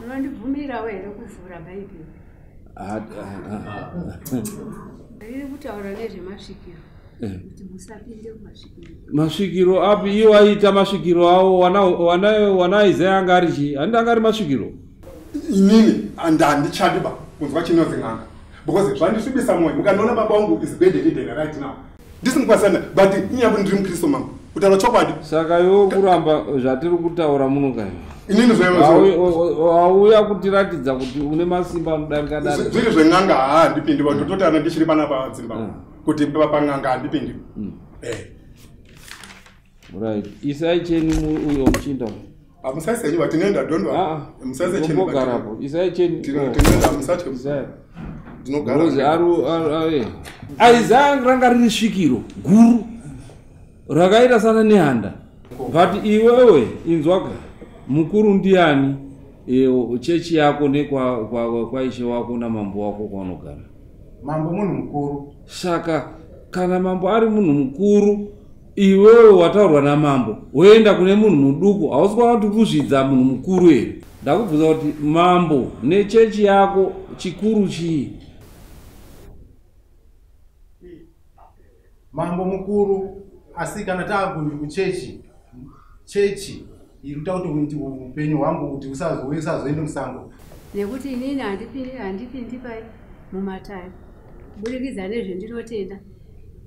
Unondibvumira wewe kuvhura Bhaibheri. Riri kutaura nezvemasvikiro. Kuti musapinde kumasvikiro. Masvikiro api iwo aita masvikiro awo wana Isaya anga ari chi? Andi anga ari masvikiro. Inini andichadiba kunzwa chinozi ng'anga. Because zvandisvibisa moyo mukandiona baba wangu is bedridden right now. Ndisinkwasana but inyambo ndiri muKristo mangu. Kutaura chokwadi. Saka iwo kuramba zvatiri kutaura muno kai. Inini zvewe auya kutiratidza kuti une masimba anodarika dare. Zviri zveng'anga handipindi tototi ana ndichiri pana padzimba. Kuti pang'anga handipindi. Right. Isai cheni uyo muchinda. Amusase nyi watinenda donwa. Amusase cheni bagarapo. Isai cheni. Tinenda amusate Isaya. Dinogara. Uzi Isaya ranga riri svikiro guru. Rakaita sana nehanda. But iwewe inzwaka mukuru ndiani chechi yako nekwa ishe wako na mambo wako kwaunogara. Mambo munhu mukuru. Saka kana mambo ari munhu mukuru iwewe wataurwa namambo woenda kune munhu muduku hausi kuti kuzvidza munhu mukuru here. Ndakubvunza kuti mambo nechechi yako chikuru chii? Mambo mukuru asi kana takundi kuchechi irikuta kuti upenyu hwangu kuti usazoende musango. Nekuti inini handipindi pai mumatayo kubudikidza nezvendinotenda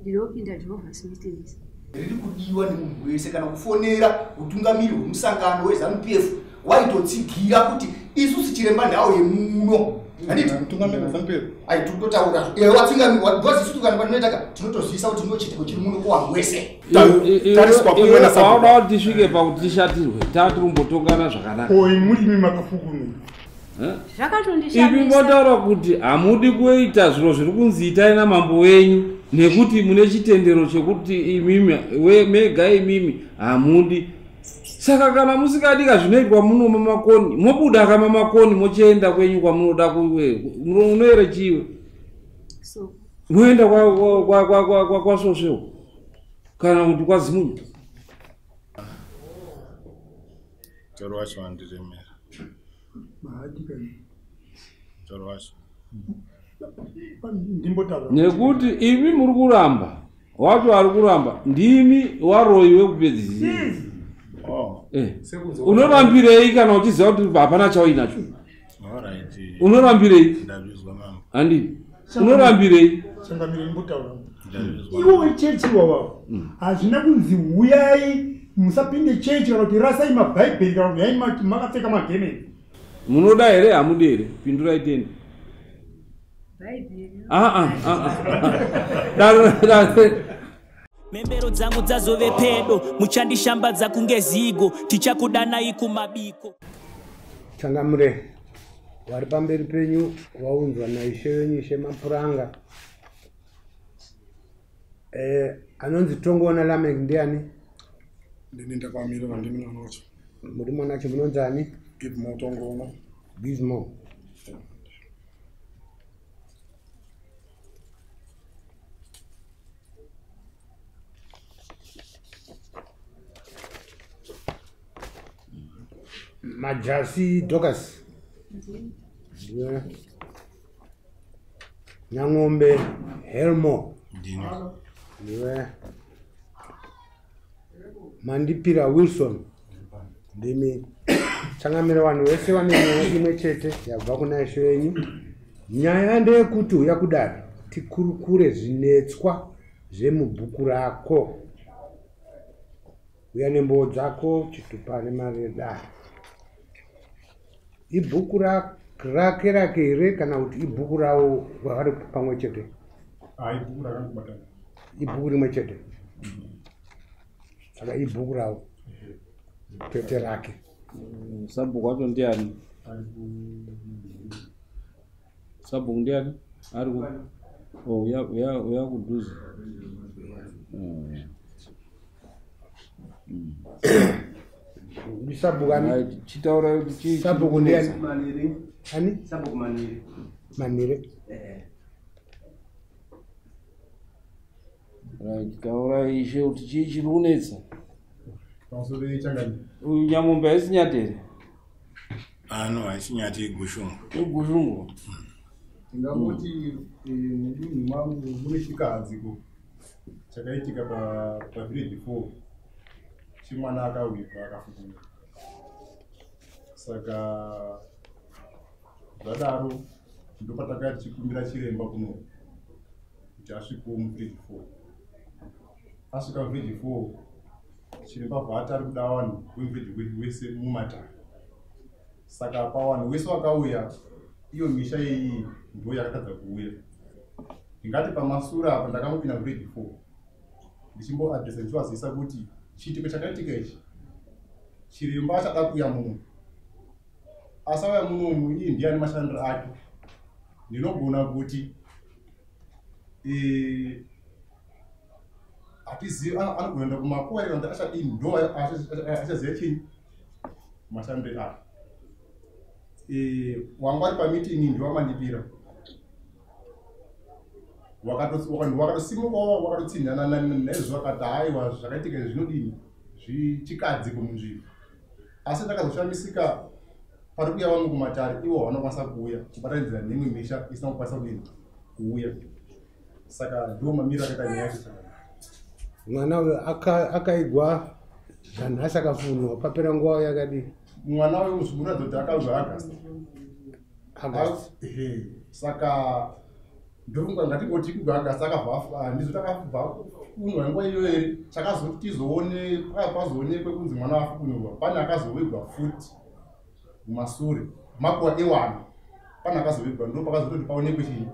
ndinopinda Jehovah's Witness. Riri kudiwa nemunhu wese kana kufonera utungamiri hwemusangano weZANU-PF waitotsigira kuti isusu chiremba ndau yemuno. Handiti utungamiri weZANU-PF aitotaura watsingamiri wazisutu kana panotaka tinotozivisa kuti ndinochitiko chiri muno kwa wese. Tariswa kumwe na sababu. Wauda kuti tisvike pakuti tishatirwe tatirimbotongana zvakanaka. Mulimi makafukunu. Ipi motaura kuti hamudi kuita zviro zviri kunzi itai namambo wenyu nekuti mune chitendero chekuti imimi mega imimi hamudi. Saka kana musikadika zvinoitwa muno maMakoni mobuda kama maMakoni mochienda kwenyu kwamunoda kuwe unoere chiwe moenda kwa Sosho kana kuti kwaZimunyu. Choro wacho wandiremera. Choro wacho. Nekuti imi muri kuramba wacho ari kuramba ndimi waroi wekupedzisira. Unorambirei kana uchiziva kuti hapana chainacho? Unorambirei? Handi unorambirei? Iwo chechi wawa hazvina kunzi huyai musapinde chechi kana kuti rasai maBhaibheri kana kuti huyai makapfeka magemeni. Munoda here hamudi here? Pindurai tende. Membero dzangu dzazove pedo muchandishambadza kunge zigo tichakudanai kumabiko. Changamure wari pamberi penyu waunzwa naishe wenyu Ishe Mapuranga. Anonzi Tongona Lamek ndiani? Ndinenda kwamira vandimi mwanacho. Muri mwanacho munonzani? Gizmo Tongona. Gizmo. Majasi Dokas. Yeah. Nyang'ombe Helmo. Yeah. Mandipira Wilson. Ndimi changamira vanhu vese vane mwoyo imwe chete yabva kuna Ishe wenyu. Nyaya ndeyekuti uya kudaro tikurukure zvinetswa zvemubhuku rako. Uya nemboo dzako chitupane mari yedare. Ibhuku rake here kana kuti ibhuku rawo vari pamwe chete? Ibhuku rakangobatana. Ibhuku rimwe chete. Saka ibhuku rawo pete rake. Sabhuku wacho ndiani? Sabhuku ndiani? Ari ku uya kudhuze. Sabhuku ani? Chitaura kuti sabhuku ndiani? Maniri. Ani? Sabhuku Maniri. Maniri. Chitaura Ishe kuti chii chiri kunetsa? Pamusoro changani. Nyamombe haisi nyatere. ano achinyati igushungu ugushungu ndingangoti mudunhu mangu mune chikahadziko chakaitika pavillage 4 chimwana akawirwa akafukunyuka. Saka zvadaro ndopatakati tichikumbira chiremba kuno kuti asvikewo muvillage 4. Asvika muvillage 4 chiremba bva ari kuda vanhu vemuvillage wese mumatare. Saka pavanhu wese wakauya iyo misha iyi ndo yakatadza kuuya. Ndingati pamasura apa ndakamupinda muvillage 4 ndichimboadresa ndichivazivisa kuti chiitiko chakaitika ichi chiremba achada kuuya muno. Asauya munomu iyi ndiani mashandiro ake. Ndinogona kuti hatizivi anogona enda kumakore kana kuti achadini ndo achaziva chinyi mashandiro ake. Wanga ari pamitingi ndiwamandipira wakatosimukawo wakatotsinhana naizvo vakati haiwa zvakaitika zvinodini zvichikadzi kumunzvimbo. Asi ndakazoshamisika pari kuuya vamwe kumatare ivo vanokwanisa kuuya kubatanidzira nemwe misha isina kukwanisa kudini kuuya. Saka ndo mamiro akaita nyaya yacho. Mwana uyo akaigwa zvanhasi akafunwa papera nguva yakadini. Mwana uyo zvimuratidza kuti akabva August. Saka ndofunga ngatingoti kubva August akabva ndizvo takabva funwa nguva iyo here chakazoti tizoone pazoonekwe kunzi mwana wafukunyurwa. Pane akazovigwa futi mumasure makuva e1 pane akazovigwa ndo pakazototi paonekwe chii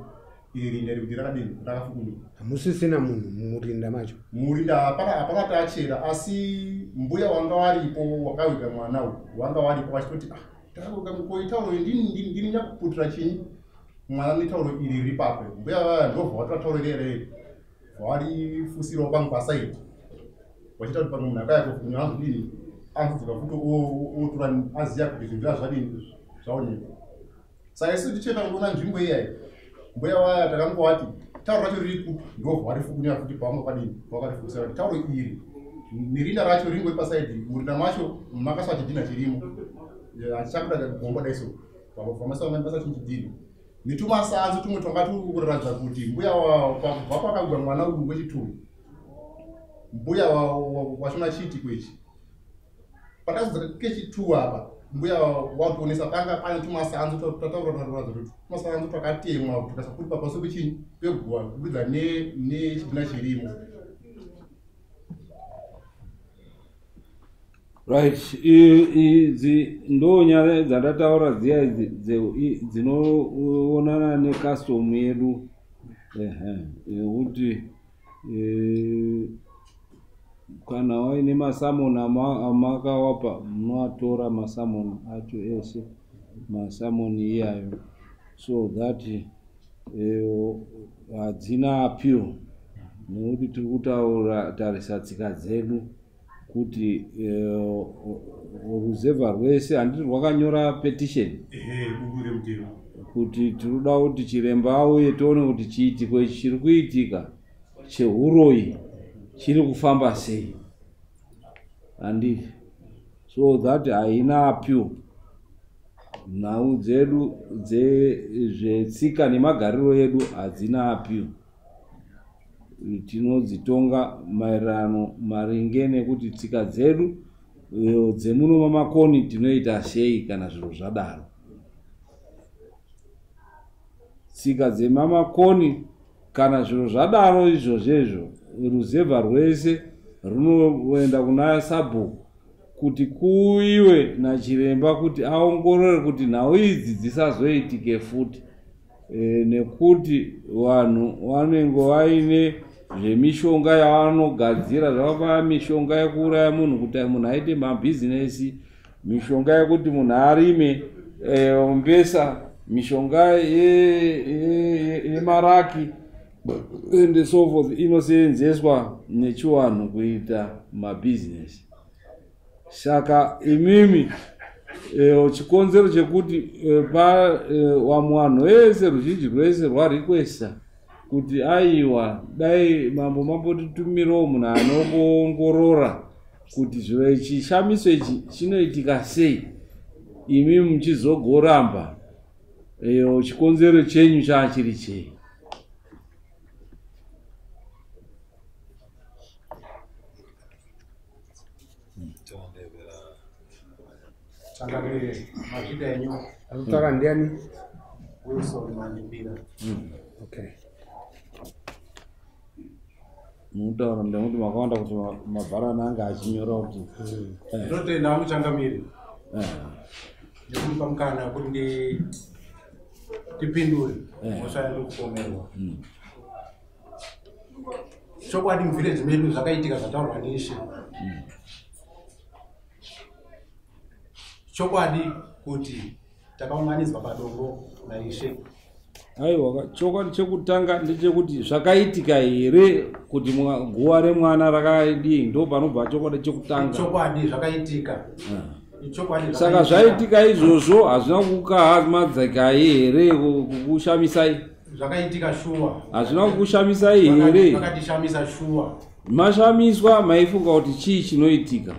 irinda rekuti rakadini rakafukunyurwa. Hamusisina munhu murinda macho. Murinda hapana tachera asi mbuya wanga waripo wakawiga mwana uyu wanga waripo vachitoti takawiga mukoitauro ndini nyakuputira chinyi mwana netauro iri riri pape. Mbuya vaya ndobva vatataurerere varifusirawo pangu pasaidi vachita kuti pamwe munhu akaya kufukunywa azodini anzodzoka futi otora aziya kuti zvinhu zvazvadini zvaonekwa. Saka isi tichenda kuona nzvimbo iyayi mbuya vaya takangovati tauro racho riri kupi ndobva varifukunywa futi pavamwe padini vakarifukisira kuti tauro iri nerinda racho ringoi pasaidi murinda macho makasva chidhina chirimo hachichakuda gomba daiso vamwesavamani basa chidhina nitumasanzu tumwe twanga turi kuratidza kuti mbuya kubva pakagwa mwana uyu wechituru mbuya wachona chiitiko ichi patadzika kechitu apa mbuya watuonesa panga pane tumasanzu tatauraratidza kuti tumasanzu twakatemwa tukasakuri papaso pechinyi peguva kubudza nechidhina chirimo. Right, idzi ndo nyaya dzandataura dziya dzinoonana nekastomu yedu yekuti kana waine masamoni amakawapa munoatora masamoni acho ese masamoni iyayo so that hadzina appeal nekuti tiri kutaura tarisa tsika dzedu kuti ruzevha rwese handiti rwakanyora petition kuti tinoda kuti chiremba auye tione kuti chiitiko ichi chiri kuitika cheuroyi chiri kufamba sei handiti so that haina appeal. Nhau dzedu dzetsika nemagariro edu hadzina appeal. Tinodzitonga maererano maringe nekuti tsika dzedu dzemuno maMakoni tinoita sei kana zviro zvadaro. Tsika dzemaMakoni kana zviro zvadaro izvozvo ruzevha rwese runoenda kuna sabhuku kuti kuiwe nachiremba kuti aongorore kuti nhau idzi dzisazoitike futi nekuti vanhu vanenge vaine zvemishonga yavanogadzira zvakava mishonga yekuuraya munhu kuti munhu aite mabhizinesi, mishonga yekuti munhu arime mbesa, mishonga yemaraki and so forth inoseenzeswa nechiwanhu kuita mabhizinesi. Saka imimi chikonzero chekuti vamwanhu vese ruzhinji rwese rwarequesta kuti aiwa dai mambo titumirawo munhu anoongorora kuti zviro ichi chishamiso ichi chinoitika sei. imi muchizogoramba chikonzero chenyu chachiri chei. Changamire mazvida enyu. Anotara ndiani? Wilson Mandipira. Okay. Mutaura ndekuti makawanda kuti mabharani anga achinyora kuti Ndinotenda muchangamire. Ndikupa mukana kuti tipindure mushairi kupomerwa. Chokwadi muvillage medu zvakaitika zvataurwa neishe. Chokwadi kuti takaunganidzwa padongo naishe. Aiwa, chokwadi chekutanga ndechekuti zvakaitika here kuti guwa remwana rakadii, ndo panobva chokwadi chekutanga. Chokwadi zvakaitika. Saka zvaitika izvozvo hazvina kukuhadzika here kukushamisai? Zvakaitika shuwa. Hazvina kukushamisai here? Zvakatishamisa shuwa. Mashamiswa maifunga kuti chii chinoitika?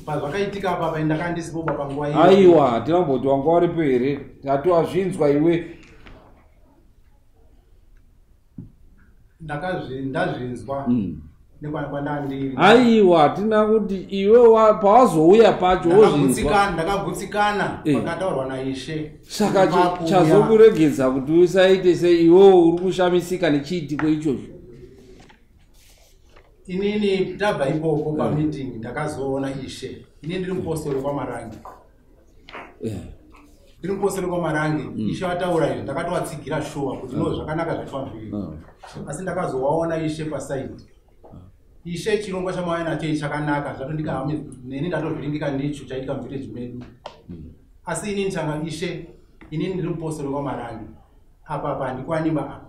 Pazvakaitika apa pandakandisipo panguva iyo. Aiwa, tinamboti wanga waripo here? Tatiwazvinzwa iwe. Ndazvinzwa. Nekwandandiri. Aiwa, tina kuti iwe pawazouya pacho wozvinzwa. Ndakagutsikana pakataurwa naishe. Saka chazokuregedza kuti usaite sei iwewo uri kushamisika nechiitiko ichocho. Inini tabva ipopo pameeting ndakazoona ishe. Inini ndiri mupostori kwaMarangi. Ndiri mupostori kwaMarangi. Ishe wataura izvi ndakatowatsigira shuwa kuti no zvakanaka zvatwambiri. Asi ndakazowaona ishe pasaiti. Ishe chirongwa chamauya nacho chakanaka zvatondika neni ndatozviringika ndicho chaitika muvillage medu. Asi inini changa ishe, inini ndiri mupostori kwaMarangi. Apa handikwanimba apa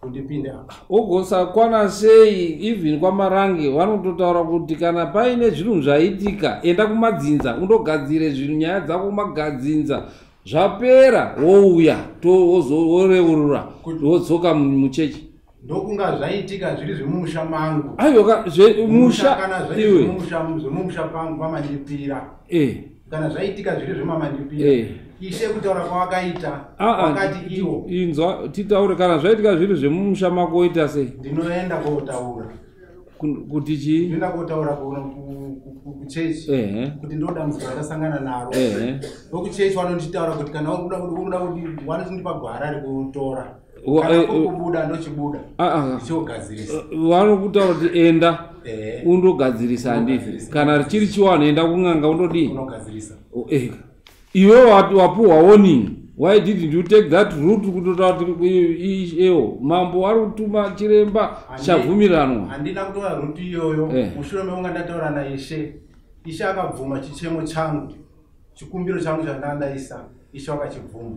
kundipinde apa. Ogosakwana sei even kwaMarangi vanototaura kuti kana paine zvinhu zvaitika enda kumadzinza undogadzire zvinhu nyaya dzako kumagadzinza zvapera wouya woreurura wodzoka muchechi. Ndokunga zvaitika zviri zvemumusha mangu. Aiwa musha iwe zvemumusha pangu pamandipira. Kana zvaitika zviri zvemamandipira. Ishe kutaura kwawakaita wakati iwo. Inzwa titaure kana zvaitika zviri zvemumusha mako oita sei? Ndinoenda kotaura. Kuti chii? Ndinoenda kotaura kuchechi. Kuti ndoda muzika rakasangana naro. Vokuchechi vanonditaura kuti kana unoda kuti vanotindipa gwara rekutora. Kubuda ndochibuda. Ndichogadzirisa. Vanokutaura kuti enda undogadzirisa handifi. Kana richiri chiwano enda KuN'anga undodii? Unogadzirisa. Iwe wapuhwa warning. Why didn't you take that route kutotaura kuti Mambo ari kutuma chiremba chabvumiranwa? Handina kutora route iyoyo. Mushure mekunga ndataura naishe. Ishe akabvuma chichemo changu. Chikumbiro changu chandandaisa. Ishe wakachibvuma.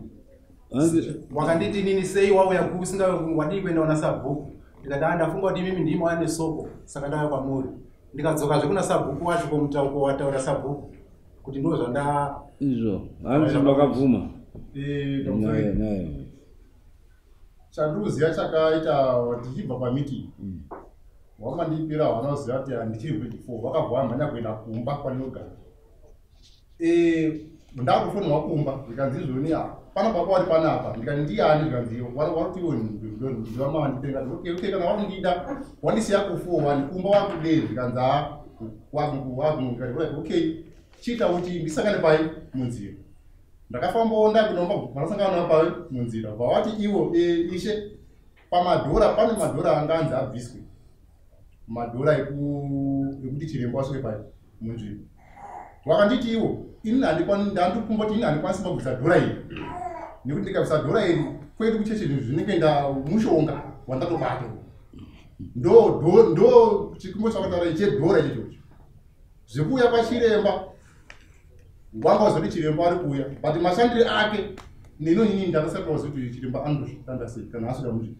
Wakanditi nini sei wauya kusinga wadii kuenda kuna sabhuku. Ndikati ndafunga kuti mimi ndimo ane soko saka ndauya kwamuri. Ndikadzoka zvekuna sabhuku wacho komutauko wataura sabhuku kuti ndo zvanda izvo hanzi ndakabvuma. Naye. Chanduziya chakaita tichibva pameeting. Wamandipira vanoziva kuti handichiri ready for vakabva mhanya kuenda kumba kwandinogara. Ndakufonwa kumba ndikanzi izvoni pana baba wari panapa ndikati ndiani ndikanzi waroti iwe ndivamanditenga okay kana wakundida wandisiya kufowa kumba wakudei ndikanzi ndikati okay chita kuti ndisangane pai munzira. Ndakafamba ndakunomba ndakasangana pai munzira vawati iwo ishe pamadhora pane madhora anganzi abviswe madhora ekuti chirembo aswe pai munzvimbo. Wakanditi iwo ini ndandikumba kuti ini handikwanisi kubvisa dhora iri nekuti ndikabvisa dhora iri kwedu kucheche zvinhu zvinenge mushonga wandatobata ndo chikumbo chakataura chedhora ichocho zvekuuya pachiremba wanga wazoti chiremba ari kuuya but mashandire ake nini ndakasati wazoti chiremba anoshanda sei kana asvika munzvimbo.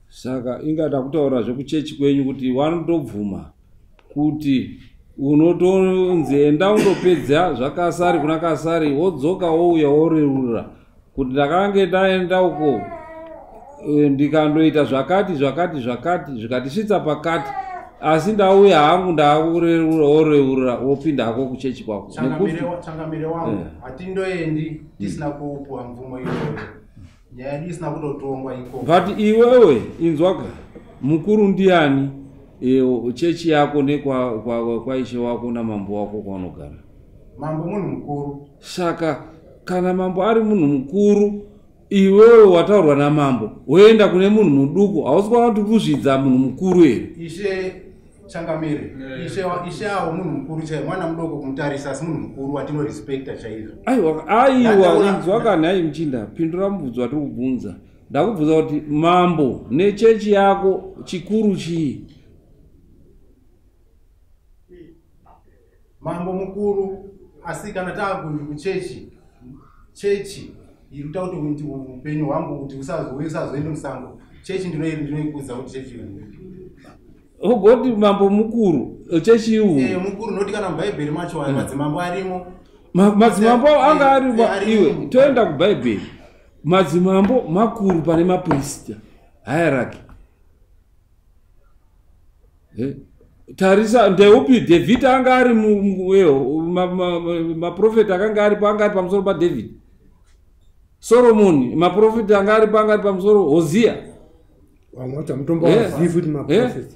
Saka ingada kutaura zvekuchechi kwenyu kuti vanotobvuma kuti unotonzi enda undopedza zvakasari kuna kasari wodzoka wouya woreurura kuti ndakange ndaenda uko ndikandoita zvakati zvikatisvitsa pakati asi ndauya hangu ndakureurira wopinda hako kuchechi kwako. Changamire wangu hatindoendi tisina kupuwa mvumo iyoyo. Nyaya isina kutotongwa iko. But iwewe inzwaka mukuru ndiani chechi yako kwa ishe wako na mambo wako kwaunogara? Mambo munhu mukuru. Saka kana mambo ari munhu mukuru, iwewe wataurwa namambo woenda kune munhu muduku, hausi kwana kuti kuzvidza munhu mukuru here? Ishe Changamire, ishe awo munhu mukuru chaiye, mwana mudoko kumutarisa asi munhu mukuru watinorespekta chaizvo. Aiwa inzwaka nhai Muchinda, pindura mubvunzo watiri kubvunza. Ndakubvunza kuti mambo nechechi yako chikuru chii? Mambo mukuru, asi kana takuchechi irikuta kuti upenyu hwangu kuti usazoende musango. Chechi ndinoikudza kuti chechi ogoti mambo mukuru chechi iwu mukuru noti kana mubhaibheri macho madzimambo arimo. Madzimambo anga arimo. Iwe toenda kubhaibheri, madzimambo makuru pane maPrista, hierarchy. Tarisa ndeupi? David anga ari maprofeta akanga aripo, anga ari pamusoro paDavid. Solomoni maprofeta anga aripo, anga ari pamusoro Hosea. Wamota mutombo wazifu kuti maprofeta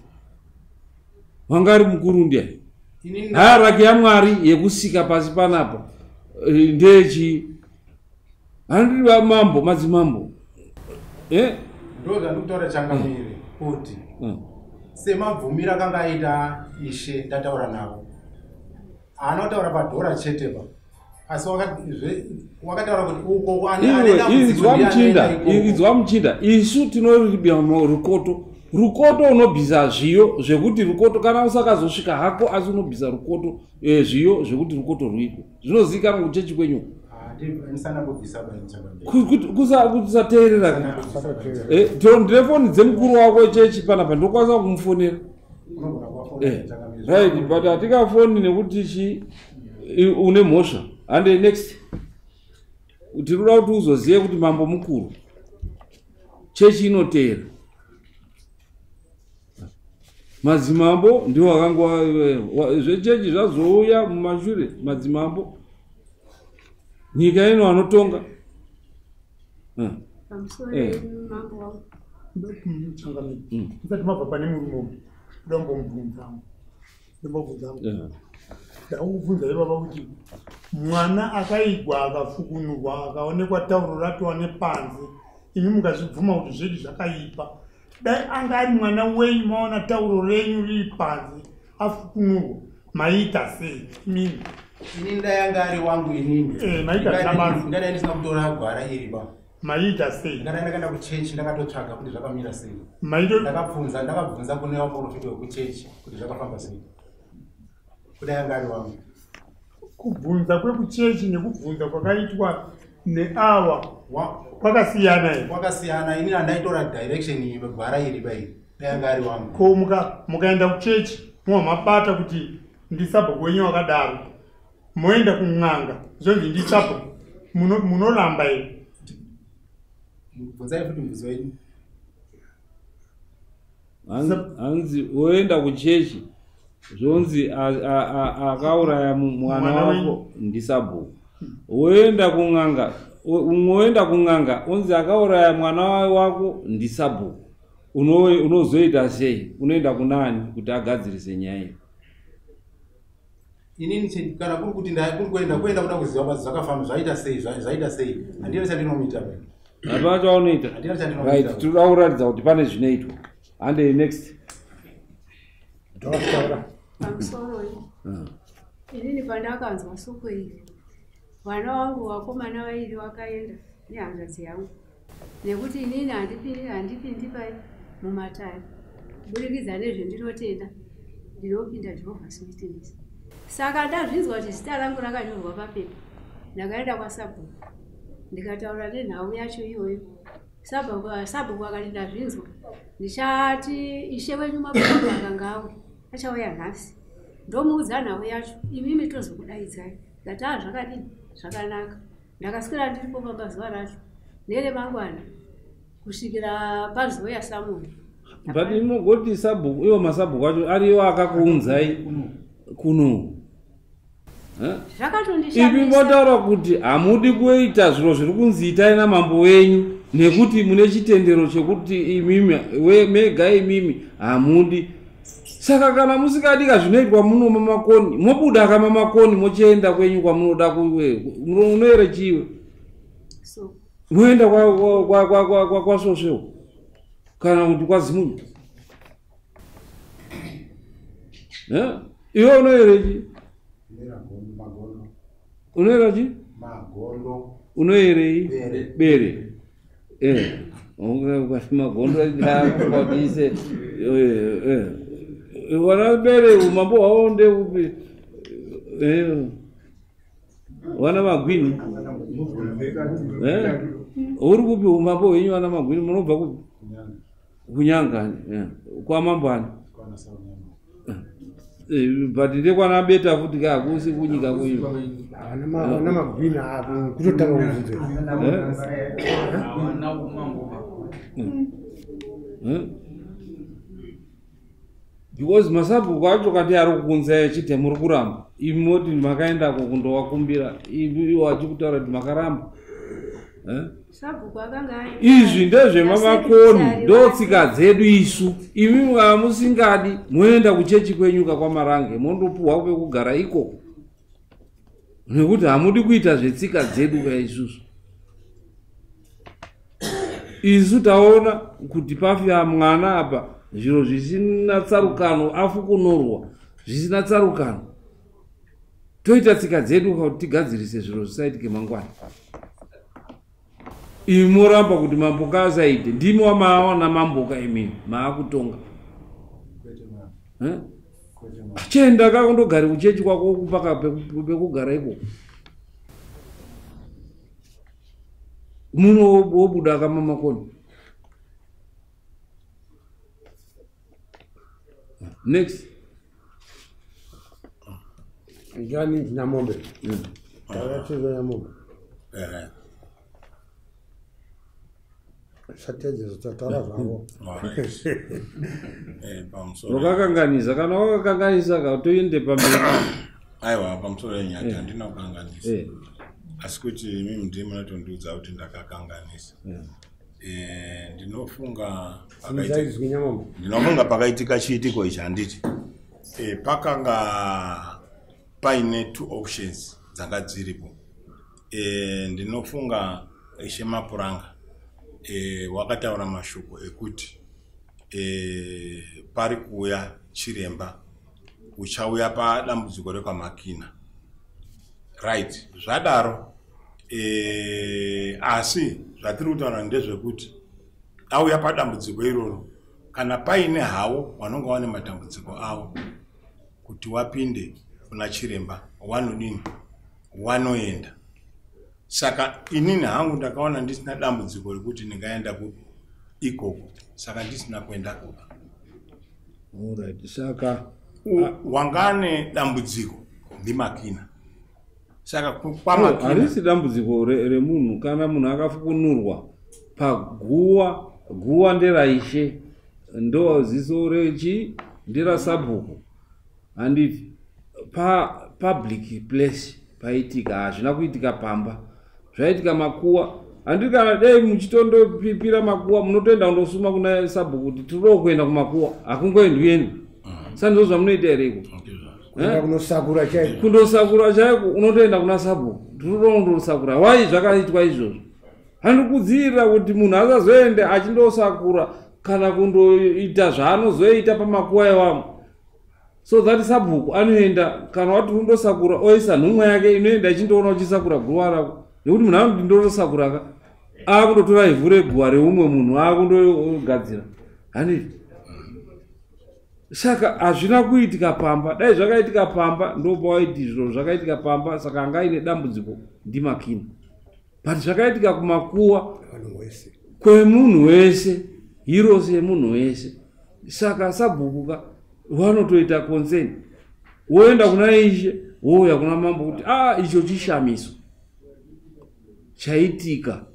wanga ari mukuru ndiye. Hierarchy yaMwari yekusika pasi panapa ndechi andiri mambo madzimambo. Ndoga ndikutora Changamire kuti semabvumira kanga aita ishe ndataura nawo. Haana kutaura padhora chetepa. Asi wakataura kuti uko izwa Muchinda, isu tinoribya rukoto unobvisa zviyo zvekuti rukoto kana usakazosvika hako asi unobvisa rukoto zviyo zvekuti rukoto rwiko. Zvinozivikanwa kuchechi kwenyu. Kusateerera. Ndirefoni dzemukuru wako chechi panapa ndokwanisa kumufonera. Right, but hatikafoni nekuti chi une mhosva. And next tinoda kuti uzozive kuti mambo mukuru chechi inoteera. Madzimambo ndiwo akangwa zvechechi zvazouya mumashure. Madzimambo nyika ino anotonga. Nsati mabva pane murume ndombomubvunza ndakubvunza ivava kuti mwana akaigwa akafukunurwa akaonekwa tauro ratova nepanze, imi mukazvibvuma kuti zvedu zvakaipa. Dai anga ari mwana wenyu maona tauro renyu riri panze afukunurwa, maita sei imini? Ini ndayanga ari wangu inini. Maita zvamanzi. Ndadai ndisina kutora gwara iri ba. Maita sei? Ndakaenda kuchechi ndakatotsvaga kuti zvakamira sei. Ndakabvunza kune vaprofita wekuchechi kuti zvakafamba sei. Kudayanga ari wangu. Kubvunza kwekuchechi nekubvunza kwakaitwa neawa kwakasiyana here. Kwakasiyana. Ini handaitora direction iyi gwara iri bai. Dayanga ari wangu. Ko mukaenda kuchechi mumabata kuti ndisabhuku wenyu wakadaro. Moenda KuN'anga zvonzi nditsvapo munoramba here. Bvunzai futi mubvunzo wenyu. Hanzi woenda kuchechi zvonzi akauraya mwana wako ndisabhuku. Woenda KuN'anga onzi akauraya mwana wako ndisabhuku. Unozoita sei? Unoenda kunani kuti agadzirise nyaya iyi? Inini kana kuri kuti kuenda kuda kuziva basi zvakafamba zvaita sei handina chandinomita bai. Hapana chaunoita. Right, tinoda kuratidza kuti pane zvinoitwa. And next. Pamusoro inini pandakanzwa soko iri, vana vangu vakomana vairi vakaenda nehanzvadzi yangu, nekuti inini handipindi pai mumatai kuburikidza nezvendinotenda ndinopinda Jehovah's Witness. Saka ndazvinzwa kuti zita rangu rakanyorwa papepa, ndakaenda kwaSabhuku ndikataura nenhau yacho iyoyo. Sabhuku akati ndazvinzwa, ndichati ishe wenyu maPostori akanga auya achauya nhasi. Ndomuudza nhau yacho, imimi tozokudaidzai. Ndati zvakadini? Zvakanaka. Ndakaswera ndiripo pamazuva racho neremangwana kusvikira pazuva yaSamueri. but inogoti sabhuku iwo masabhuku acho ariyo akakuunzai kuno ipi motaura kuti hamudi kuita zviro zviri kunzi itai namambo wenyu nekuti mune chitendero chekuti imimi mega imimi hamudi. Saka kana musikadika zvinoitwa muno maMakoni mobuda kama maMakoni mochienda kwenyu kwamunoda kuwe unoere chiwe moenda kwa Sosho kana kuti kwaZimunyu iwe unoere chi unoera chi unoerei bere ungati magondo ndakwadise wana bere umambo waonde upi wana magwini uri kupi umambo wenyu wana magwini munobva kupi KuN'anga kwa mambani but ndekwana beta futi kakusi kunyika kuyiva ana magwini kutotanga kuvunze because masabhuku acho kati ari kukunzai achiti muri kuramba imi moti makaendako kundowakumbira ivo achikutaura kuti makaramba izvi ndezvemaMakoni ndotsika dzedu isu imi musingadi moenda kuchechi kwenyuka kwamarange mondopuhwa kwekugara ikoko nekuti hamudi kuita zvetsika dzedu kaisusu. Isu taona kuti pafya mwana apa zviro zvisina tsarukano afukunorwa zvisina tsarukano toita tsika dzedu kuti tigadzirise zviro zvisaitike mangwana. Imi moramba kuti mamboka asaite ndimi wamaona mamboka imini maakutonga chenda kakundogara kuchechi kwako kupaka pekugara ikoko muno wobuda kama Makoni. Next njani nyamombe tawachizo nyamombe satedze zotatara zvavo wakakanganisa kana wakakanganisa katoende pamberi aiwa pamusoro yenyaya ndinokanganisa asi kuti mimi ndimi notondiudza kuti ndakakanganisa ndinofunga pakaitika chiitiko ichi handiti pakanga paine two options dzanga dziripo. Ndinofunga ishe mapuranga wakataura mashoko ekuti pari kuuya chiremba uchauya padambudziko rekwaMakina, right? Zvadaro asi zvatiri kutaura ndezvekuti auya padambudziko iroro kana paine hawo vanonga vane matambudziko avo kuti wapinde kuna chiremba wanodini wanoenda. Saka inini hangu ndakaona ndisina dambudziko rekuti ndingaenda ikoko, saka ndisina kuenda koko. Alright, saka wangane dambudziko ndiMakina. Saka kwaMakina harisi dambudziko remunhu kana munhu akafukunurwa paguwa nderaishe ndo ziso rechi ndera sabhuku handiti public place paitika hazvina kuitika pamba zvaitika makuwa handiti kana dei muchitondo pipira makuwa munotoenda kundosuma kuna sabhuku kuti tiri kuenda kumakuwa hakungoendwi yenu sandizvo zvamunoita here iko kundosakura chaiko unotoenda kuna sabhuku tiri kundosakura wai zvakaitwa izvozvo. Handikudzivirira kuti munhu asazoende achindosakura kana kundoita zvaanozoita pamakuwa evamwe. So that sabhuku anoenda kana wati undosakura oisa nhumwa yake inoenda ichindoona uchisakura guwa rako, nekuti munhu anoti ndosakura akundotora ivhu reguwa reumwe munhu akundogadzira handiti. Saka hazvina kuitika pamba, dai zvakaitika pamba ndopawaiti zviro zvakaitika pamba, saka anga aine dambudziko ndiMakina. But zvakaitika kumakuwa kwemunhu wese, hirose yemunhu wese. Saka sabhuku wanotoita concern, woenda kuna ishe wouya kuna mambo kuti icho chishamiso chaitika,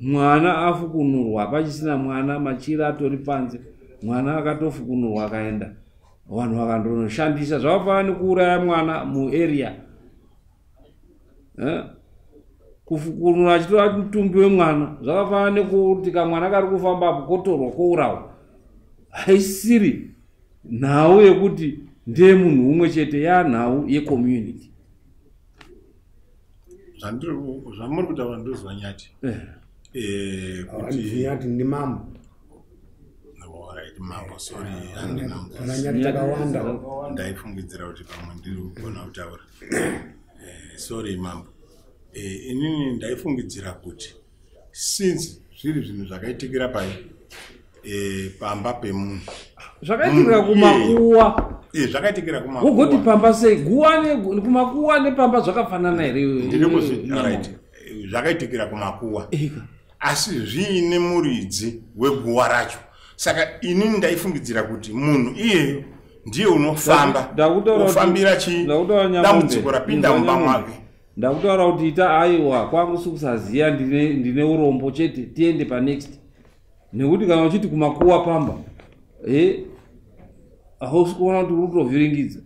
mwana afukunurwa pachisina mwana, machira atori panze, mwana akatofukunurwa akaenda vanhu vakandonoshandisa zvakafanana nekuuraya mwana muarea kufukunura achitora mutumbi wemwana zvakafanana nekuti kamwana kari kufamba apo kotorwa kourawa haisiri nhau yekuti ndiye munhu umwe chete yanhau yecommunity. zvamuri kutaura ndozwa nyati kuti nyati ndi mambo maPostori nyati takawanda ndaifungidzira kuti pamwe ndiri kugona kutaura sorry mambo inini ndaifungidzira kuti since zviri zvinhu zvakaitikira pai pamba pemunhu zvakaitikira kumakuwa zvakaitikira kumakuwa ugoti pamba sei kumakuwa nepamba zvakafanana here right zvakaitikira kumakuwa asi zviine muridzi weguwa racho saka inini ndaifungidzira kuti munhu iyeyo ndiye unofamba ufambira dambudziko rapinda mumba mwake. Ndakutaura kuti ita aiwa kwangu sikusaziya ndine urombo chete tiende panext nekuti kana uchiti kumakuwa pamba hausi kuona kuti uri kutovhiringidza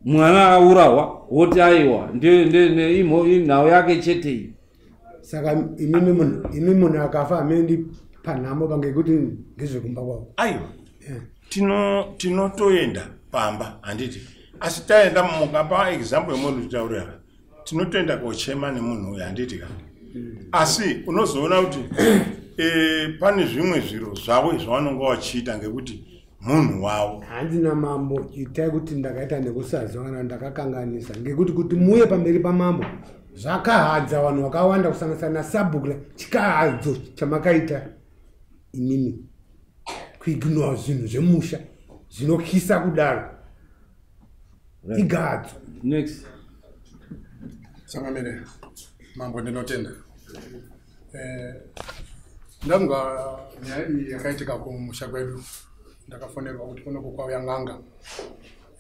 mwana aurawa woti aiwa nhau yake chete iyi. Saka imi munhu akafa amendi panhamo pangekuti ngezvekumba kwavo aiwa tinotoenda pamba handiti asi taenda mukapa example yemunhu titaurira tinotoenda kochema nemunhu uyu handiti ka asi unozoona kuti pane zvimwe zviro zvavo zvavanonga vachiita ngekuti munhu wavo. Handina mambo itai kuti ndakaita nekusaziva kana ndakakanganisa ngekuti kuti muye pamberi pamambo zvakahadza vanhu vakawanda kusanganisana nasabhuku chikahadzo chamakaita inini kuignora zvinhu zvemusha zvinokisa kudaro igadzo. Next. Sangamire mambo ndinotenda ndakunga nyaya yakaitika kumusha kwedu ndakafonerwa kuti kunoko KuN'anga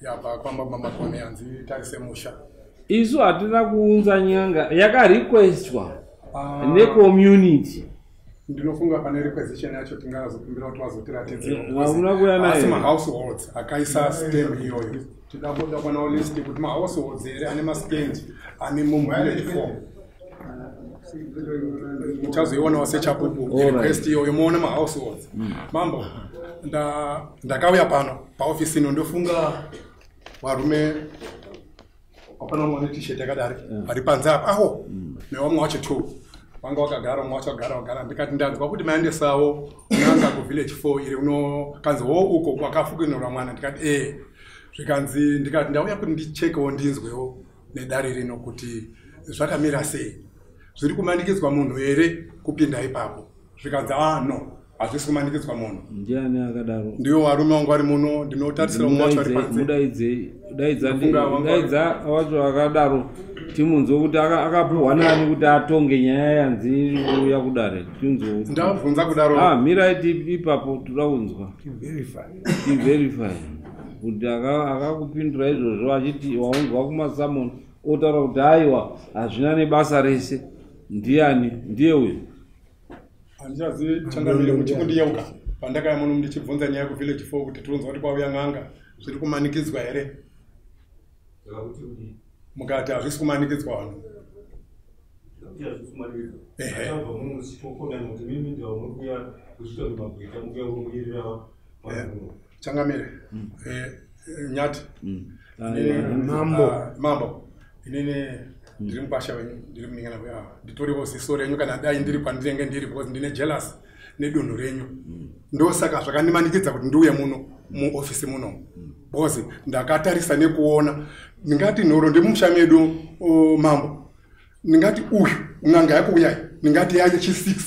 yabva kwamba Makoni yanzi tarise musha. Isu hatina kuunza nyanga yakarequestwa necommunity. Ndinofunga pane requisition yacho tingazokumbira kuti vazotiratidze asi mahouseholds akaisa stem iyoyo tidabuda pana list kuti mahouseholds here ane maskendi ane mumvillage form muchazoiona wasechapupu request iyoyo muone mahouseholds. Mambo ndakauya pano paofisi ino ndofunga varume wapana mwana t-shirt yakadari vari panze apa aho nevamwe wacho tu vanga wakagara umwe wacho wagara ndikati ndanzwa kuti maendesawo KuN'anga kuvillage 4 iri unokanzi wo uko kwakafukunura mwana ndikati zvikanzi ndikati ndauya kuti ndichekewo ndinzwewo nedare rino kuti zvakamira sei zviri kumanikidzwa munhu here kupinda ipapo zvikanzi no hazvisi kumanikidzwa munhu. Ndiani akadaro? Ndiwo varume vangu vari muno ndinotarisira umwe wacho ari panze. Mudaidza wacho akadaro timunzwe kuti akapuhwa nani kuti atonge nyaya yanzi uya kudare tinzwe. Ndabvunza kudaro. Miraiti ipapo turaunzwa. Verify. Kuti akakupindura izvozvo achiti waunzwa kumasamoni otaura kuti aiwa hazvina nebasa rese. Ndiani? Ndiye uyu. Handichazivi changamire muchikundiyeuka pandakaya muno ndichibvunza nyaya kuvillage 4 kuti tironzwa kuti KuN'anga zviri kumanikidzwa here mukati hazvisi kumanikidzwa vanhu. Changamire nyati mambo inini ndiri mupasha wenyu ndiri muningana nditoriwo ziso renyu kana dai ndiri pandinenge ndiri because ndine jealous nedunhu renyu ndosaka zvakandimanikidza kuti ndiuye muno muofisi muno because ndakatarisa nekuona ndingati nhoro ndimumusha medu mambo ndingati uyu n'anga yakuuyai ndingati yaye chi6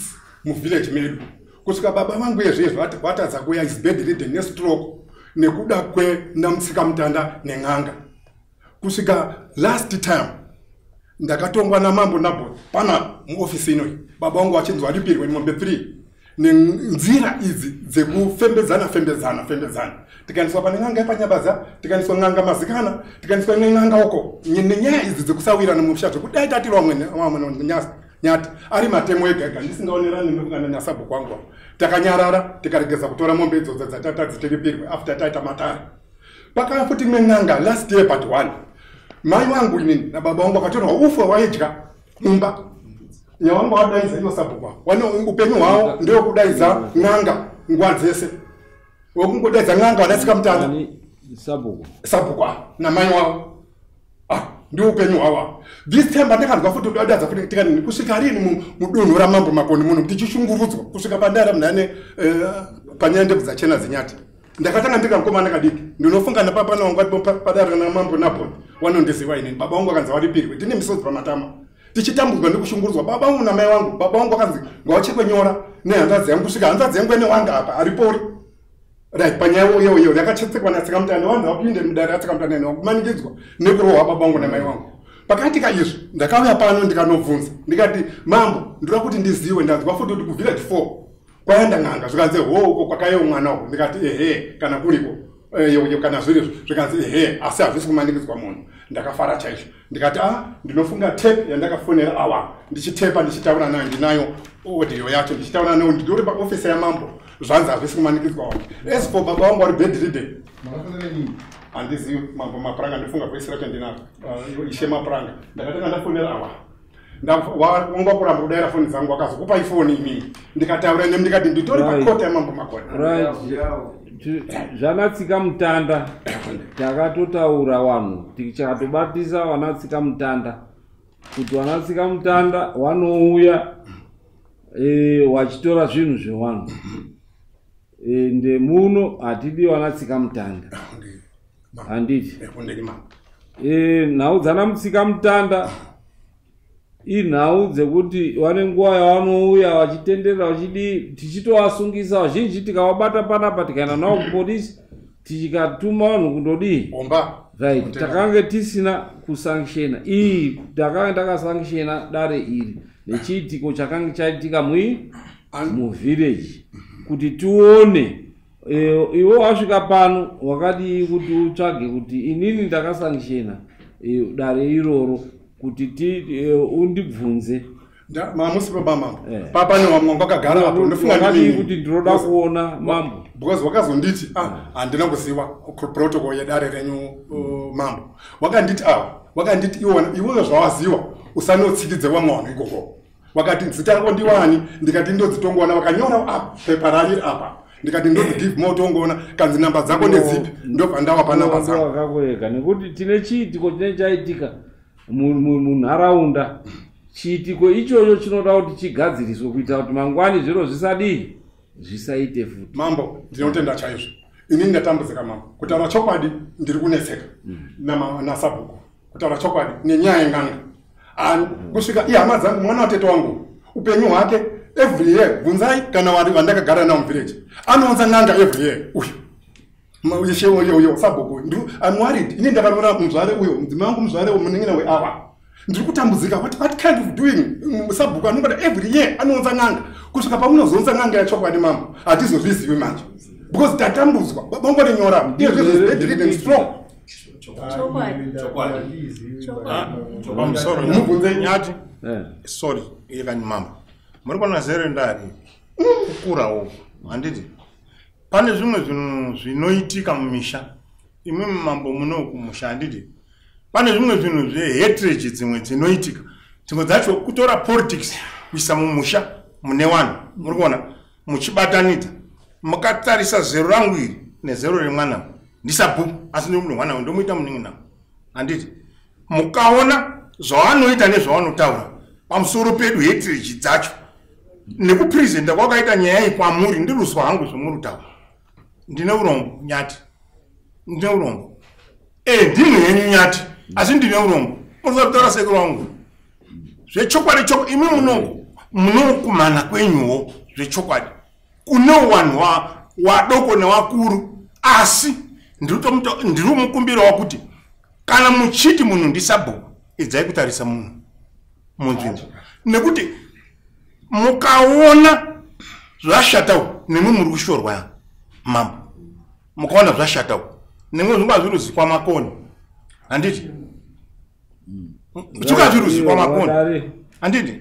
muvillage medu kusvika baba vangu yezvezvo vatadza kuuya is bedridden nestroke nekuda kwendamutsika mutanda nen'anga kusvika last time ndakatongwa namambo nabo pana muofisi ino baba wangu achinzwa alipirwe mombe 3 nenzira idzi dzekufembedzana tikaniswa pane n'anga yapanyabadza tikaniswa n'anga mazikana tikaniswa n'anga uko nenyaya idzi dzekusawirana mumusha zvekudai tatirwa wamwe nyasa nyati ari matemo ega ndisingaonerani nekungana nasabhuku wangu takanyarara tikaregeza kutora mombe idzodzo dzatadziteripirwe after taita matari pakava futi imwe n'anga last year part 1 mai wangu inini nababa wangu akatorwa ufa waidya mumba nyawangu wadaidza ino sabhuku wano upenyu hwavo ndewekudaidza n'anga nguva dzese wekungodaidza n'anga wadatsika mutana sabhuku namai wavo ndi upenyu hwavo this time pandakanzwa futi kudadadza futi tikani kusvika rini mudunhu ramambo Makoni muno tichishungurudzwa kusvika pandara munhane panyaya ndebvu dzachena dzinyati ndakatanga ndikamukomana kadiki ndinofunga napapana wangu padara namambo Napoli wanondiziva inini baba wangu akanzi waripirwe tine misodzi pamatama tichitambudzwa ndikushungurudzwa baba wangu namai wangu baba wangu akanzi ngawachekwenyora nehanzadzi yangu kusvika hanzadzi yangu ene wanga apa aripori right panyaya iyoyo yakachetsekwa natsika mutani wanza wapinde mudare atsika mutani ene wakumanikidzwa nekurohwa baba wangu namai wangu pakati kaizvo ndakauya pano ndikanobvunza ndikati mambo ndoda kuti ndiziwe ndanzwa futi kuti kuvillage 4 kwaenda n'anga zvikanzi uko kwakaiyewo mwana uko ndikati kana kuriko kana zvirizvo zvikanzi asi hazvisi kumanikidzwa munhu ndakafara chaizvo ndikati ndinofunga tape yandakafonera awa ndichitepa ndichitaura nayo ndinayo audio yacho ndichitaura nayo ndiri paofisi yamambo zvanzi hazvisi kumanikidzwa wangu as for baba wangu ari bedridden handizivi mambo mapuranga ndifunga kuisira chandinako ishe mapuranga ndakatanga ndafonera awa wanga kuramba kudaira foni dzangu akazokupa ifoni imini ndikataura nem ndikati nditori pakota yamambo Makoni zvanatsika mutanda takatotaura vanhu tichakatobatisa vanatsika mutanda kuti vanatsika mutanda vanouya vachitora zvinhu zvevanhu ndemuno hatidi vanatsika mutanda handiti nhau dzanamutsika mutanda inhau dzekuti vane nguva yavanouya vachitenderera vachidii tichitovasungisa vazhinji tikavabata panapa tikaenda navo kupolisi tichikatuma vanhu kundodii right takange tisina kusankshena iyi takange takasankshena dare iri nechiitiko chakange chaitika muvhireji kuti tione iwo wasvika pano wakadii kuti utsvage kuti inini ndakasankshena dare iroro kuti undibvunze mamusi papa papa newamwangu akagara apo ndofunga kuti ndinoda kuona mambo because wakazonditi handina kuziva protocol yedare renyu mambo wakanditi wakanditi iwoyo zvawaziva usanotsikidze vamwe vanhu ikoko wakati zita rako ndiwani ndikati ndodzitongoona vakanyora apa pepa rariri apa ndikati ndodzigive motongoona kanzi namba dzako ndedzipi ndobvandawa panamba dzako wakakoreka nekuti tine chiitiko chine chaitika munharaunda chiitiko ichocho chinoda kuti chigadziriswe kuita kuti mangwani zviro zvisadii zvisaite futi mambo ndinotenda chaizvo inini ndatambudzika mambo kutaura chokwadi ndiri kunetseka nasabhuku kutaura chokwadi nenyaya yen'anga kusvika ihama dzangu mwana watete wangu upenyu hwake every year bvunzai kana vandakagara nawo muvillage anounza n'anga every year uyu isheoyoyo sabhuku amwarid ini ndakarora muzvare uyo mudzimai wangu muzvare munengena weawa ndiri kutambudzika what kind of doing sabhuku anongada every year anounza n'anga kusvika pamunozounza n'anga yachokwadi mambo hatizozvizivi manje because tatambudzwa bangonenyora iezvezvedread strong mubvunze nyati sorry yekani mambo muri kuona zero ndari kukurawo handiti pane zvimwe zvinhu zvinoitika mumisha imwe mambo muno kumusha handiti pane zvimwe zvinhu zvehatred dzimwe dzinoitika dzimwe dzacho kutora politics kuisa mumusha mune vanhu muri kuona muchibatanidza mukatarisa zero rangu iri nezero remwana ndisabhuku asi ndomunhu mwana ndomuita munin'ina handiti mukaona zvavanoita nezvavanotaura pamusoro pedu hatred dzacho nekuprezenta kwakaita nyaya iyi kwamuri ndiruswa hangu zvomurutaura ndine urombo nyati ndine urombo ndinhu henyu nyati asi ndine urombo munotaura sekuru wangu zvechokwadi imi munokumana kwenyuwo zvechokwadi kune vanhu vadoko nevakuru asi ndiri mukumbirawo kuti kana muchiti munhu ndisabhuku idzai kutarisa munhu munzvimbo nekuti mukaona zvashatawo nemwe muri kushorwa mambo mukaona zvashatawo nemwe zvingazviruzikwa Makoni handiti zvingazviruzikwa Makoni handiti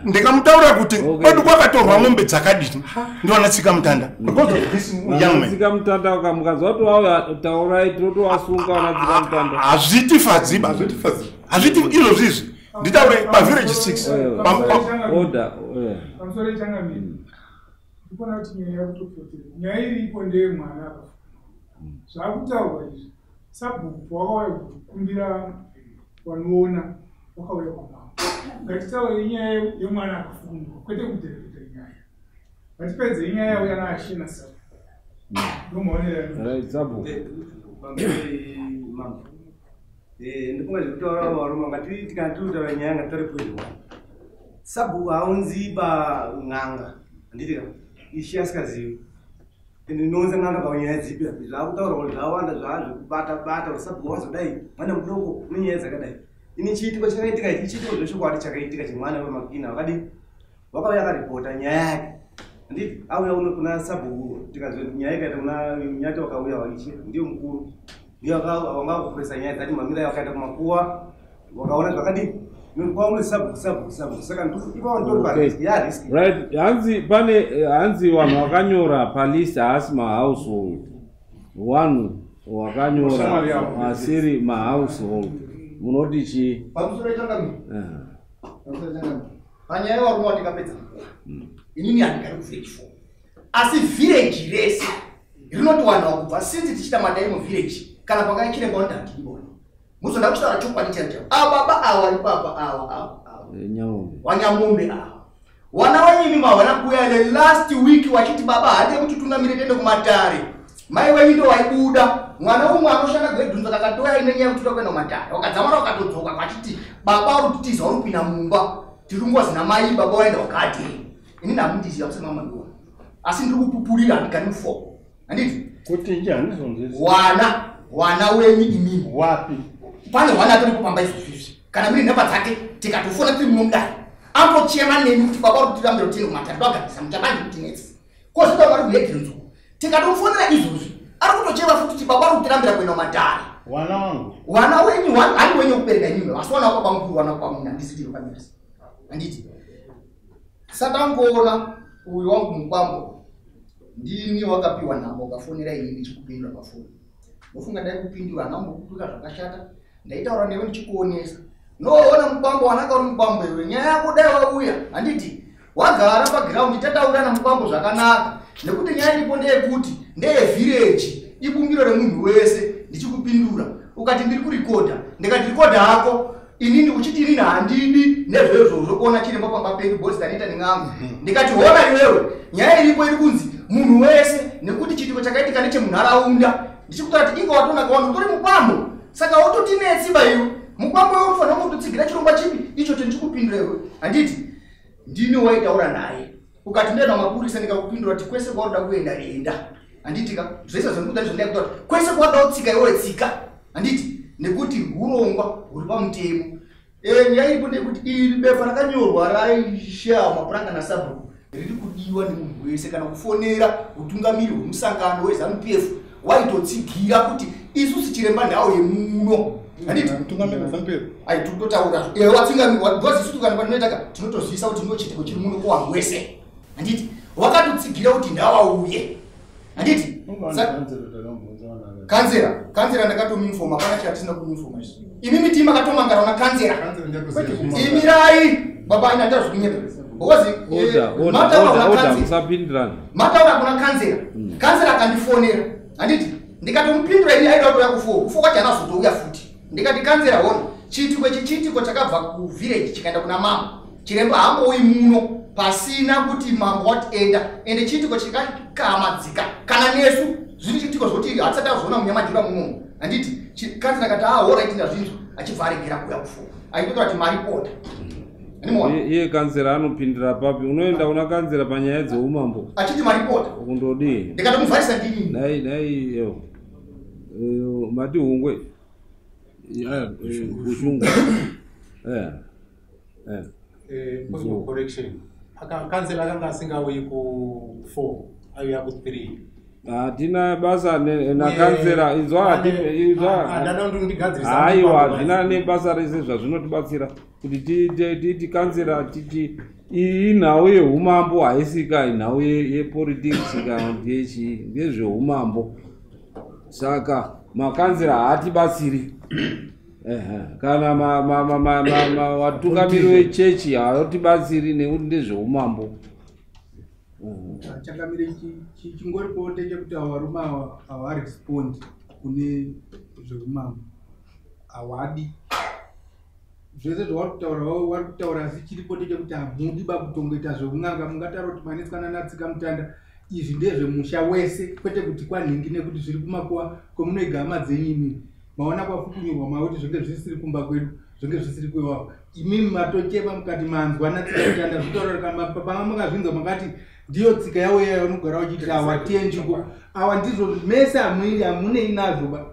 ndikamutaura kuti kwedu kwakatorwa mombe dzakadini ndovanatsika mutanda tsika mutanda ukamukanza watoauya taurai totowasunga wanatsika mutanda hazvitifadziba hazviti izvo zvizvi nditaure pavillage 6 oda pamusoro ichangamiri ndikona kuti nyaya yakutopotera nyaya iripo ndeyemwana apa zvakutaurwa izvi sabhuku wakauya kukumbira wanoona wakauya kwamama ngatitaure inyaya yemwana akafungwa kwete kudhireketa inyaya ngatipedze inyaya yauya naashina sa ndomaonera sabhuku ndikunga zvekutaura varoma ngati tikataura nyaya ngatitaripwezwa sabhuku haunziba ng'anga handiti ishi asikazivi ndinounza ng'anga panyaya dzipi zvakutaura kuti zvawanda zvazvekubata kuti sabhuku wazodai mwana mudoko nenyaya dzakadai ini chiitiko chakaitika ichi chiitiko zvechokwadi chakaitika chemwana wemakina wakadi wakauya akaripota nyaya yake handiti auya uno kuna sabhuku tikazwe nyaya ikaita kuna nyati wakauya waichi ndiyo mukuru ndiyo wanga kupuresa nyaya dzati mamira wakaenda kumakuwa wakaona zvakadini hanzi vanhu vakanyora palist haasi mahousehold vanhu vakanyora asiri mahousehold munoti chii panyaya yevarume watikapedza inini handikari kuvillage 4 asi village rese rinoti vanhu vakubva sinzi tichita madai muvillage kana pangaichiremba kuti handibona muzonda kutaura chokwadi chaicho ababa ava ari papa ava wanyamombe ava wana wenyimi mavana kuuya the last week wachiti baba hade kuti tungamire tende kumatare mai wenyu ndo waibuda mwana umwe anoshanda gwedhunzo kakatoya ine nyaya kuti tokuenda kumatare wakadzamara wakatodzoka kwachiti baba uri kutiza uri kupinda mumba tirungozina mai baba waenda wakati ini ndamundiziva kusema mandiwa asi ndiri kupupurira handikani mufoko handiti kuti njanizonzisi wana wenyu imimi wapi pane wana atari kupamba izvozvizvi kana miri nhemba dzake tikatofona tiri munomudai ambochema nemi kuti baba uri kutirambira kutiende kumatare twagarisa muchabandi kuti netsi kozita vari kuhedhirinzuku tikatofonera izvozvi ari kutochema futi kuti baba uri kutirambira kuenda kumatare wana wangu wana wenyu ari wenyu kubereka nyumba asi wana wako pamukuru wana kwamuna ndisitiro panyasi handiti satangoona uyu wangu mukwambo ndini wakapiwa nhamba ukafonera ini ndichikupindura pafoni ufunga dai kupindura hanambokutuka zvakashata ndaitaura newe ndichikuonesa noona mukwambo wanaka uri mukwambo iwe nyaya yako dai wauya handiti wagara pagiraundi tataura namukwambo zvakanaka nekuti nyaya iripo ndeyekuti ndeyevhireji ibumbiro remunhu wese ndichikupindura ukati ndiri kurikodha ndikati rikodha hako inini uchiti inini handidi nezvezvozvo kuona chiremba pamba pedu bosi daniita neng'angu ndikati hona iwewe nyaya iripo iri kunzi munhu wese nekuti chitiko chakaitika nechemunharaunda ndichikutora kuti inga watona kawana utori mukwambo saka wototi netsiba iwe mukwambo iwe unofanira kutotsigira chirongwa chipi icho chendichikupindura iwe handiti ndini waitaura naye ukati ndoenda mapurisa ndikakupindura kuti kwese kwaoda kuenda enda handitika zvese zvendikudai zvondai kutaura kuti kwese kwaoda kutsika iwe tsika handiti nekuti urongwa huri pamutemo nyaya iripo ndeyekuti iri befa rakanyorwa raishawa mapuranga nasabhuku riri kudiwa nemunhu wese kana kufonera utungamiri hwemusangano weZANU-PF waitotsigira kuti isusu chiremba ndau yemuno totaura watsingamirwazisutu kana panoitaka tinotozivisa kuti ndo chitiko chiri muno kuwanhu wese handiti wakatotsigira kuti ndawauye handiti kanzera ndakatomuinfoma hapana chatisina kumuinfoma imimi tima katomangara na kanzera imirai baba ina ndazvo kunyepa mataura kuna kanzera akandifonera handiti ndikatomupindura ini aida kuya kufo kwacho anazotouya futi ndikati kanzera hona chitiko chakabva kuvillage chikaenda kuna mama chiremba hambouyi muno pasina kuti mambo wati ende chitiko chikakamadzika kana nesu zviri chitiko zvokuti hatisati azoona munyamajura munomu handiti kanzera kati ahora itinda zvinzvo achibva aregera kuya kufo aitotora kuti maripota iye kanzera anopindira papi unoenda una kanzera panyaya dzeumambo achiti maripota kundodii ndikatomuvharisa ndini dai mati hungwe ushungu correction kanzera akanga asingauyi ku 4 aiuya ku 3 hatina basa nakanzera izwa haiwa hatina nebasa rese zvazvinotibatsira kuti tikanzera titi inhau yeumambo haisika inhau yepolitics kana kuti yechi ndezveumambo saka makanzera haatibatsiri kana watungamiri wechechi haatibatsiri nekuti ndezveumambo changamire chingori pote chekuti avarume havarespondi kune zveumambo havadi zvese zvavari kutaura vari kutaura asi chiri pote chekuti hamudi bakutongoita zveun'anga mungataura kuti manetswana natsika mutanda izvi ndezvemusha wese kwete kuti kwanhingi nekuti zviri kumakuwa kwemunoiga hama dzenyu imini maona kwafukunyurwa makuti zvenge zvisiri kumba kwedu zvenge zvisiri kwewavo imimi matochema mukati manzwa natsika mutanda zvitaura kana panga mungazvinzwa makati ndiyo tsika yawo yayo unogara uchiti awa tienjiko awa ndizvo mese hamunei nazvo ba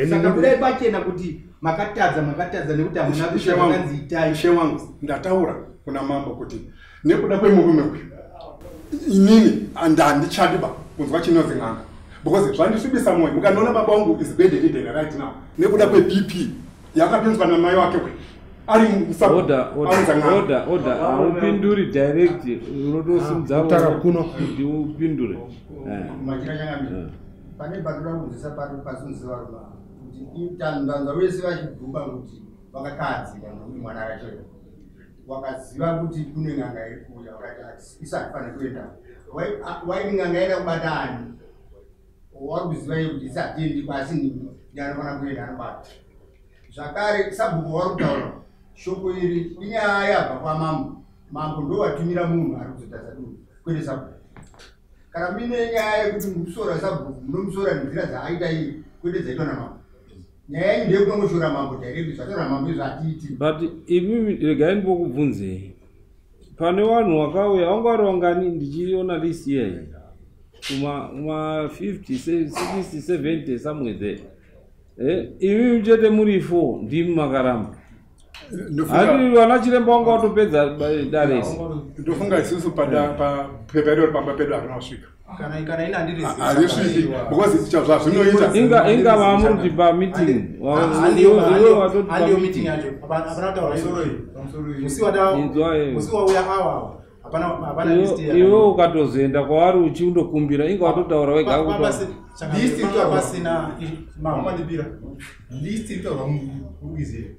saka kudai pachena kuti makatadza nekuti hamuna kushaakanzi itai she wangu ndataura kuna mambo kuti nekuda kwemurume uyu inini handichadi ba kunzwa chinonzi n'anga because zvandisvibisa mwoyo mukandiona baba wangu is bedridden right now nekuda kweBP yakapinzwa namai wake we ari oda haupinduri direct unotosimudza utakakuno kuti upindure pane badura kunzisa pari pasunziwa ruma kuti tandanza wese vachibvumba kuti vakakadzika nokuti mwana akachera wakaziva kuti kune n'anga iri kuuya wakati isati fane kuenda waini n'anga yaida kubata ani wari kuziva kuti isatiendi kwasi ndianofana kuenda anobata zvakare sabhuku wari kutaura shoko iri inyaya yabva kwamambo ndo watumira munhu ari kuzotadza dunhu kwete sabhuku kana mine nyaya yekuti mukusora sabhuku munomusora nenzira dzaaita iyi kwete dzaitwa namambo nyaya yenyu ndeyekunongoshora mambo direct zvataura mambo izvatiiti but imimi regai ndipokubvunzei pane vanhu vakauya vanga vari vangani ndichiona list yeyi kuma 50 60 70 somewhere there imimi chete muri 4 ndimi makaramba handi vana chiremba vanga vatopedza daresi ndofunga isusu papepa iro pamba pedu harina kusvika kana ina ndiri harisviki because zvazvinoita inga vamuri pameeting andiyo meeting yacho hapana kutaura musi wauya awa hapana list yacho iwe ukatozoenda kwavari uchindokumbira inga watotaura wega pasina mamandibira list itaura muizire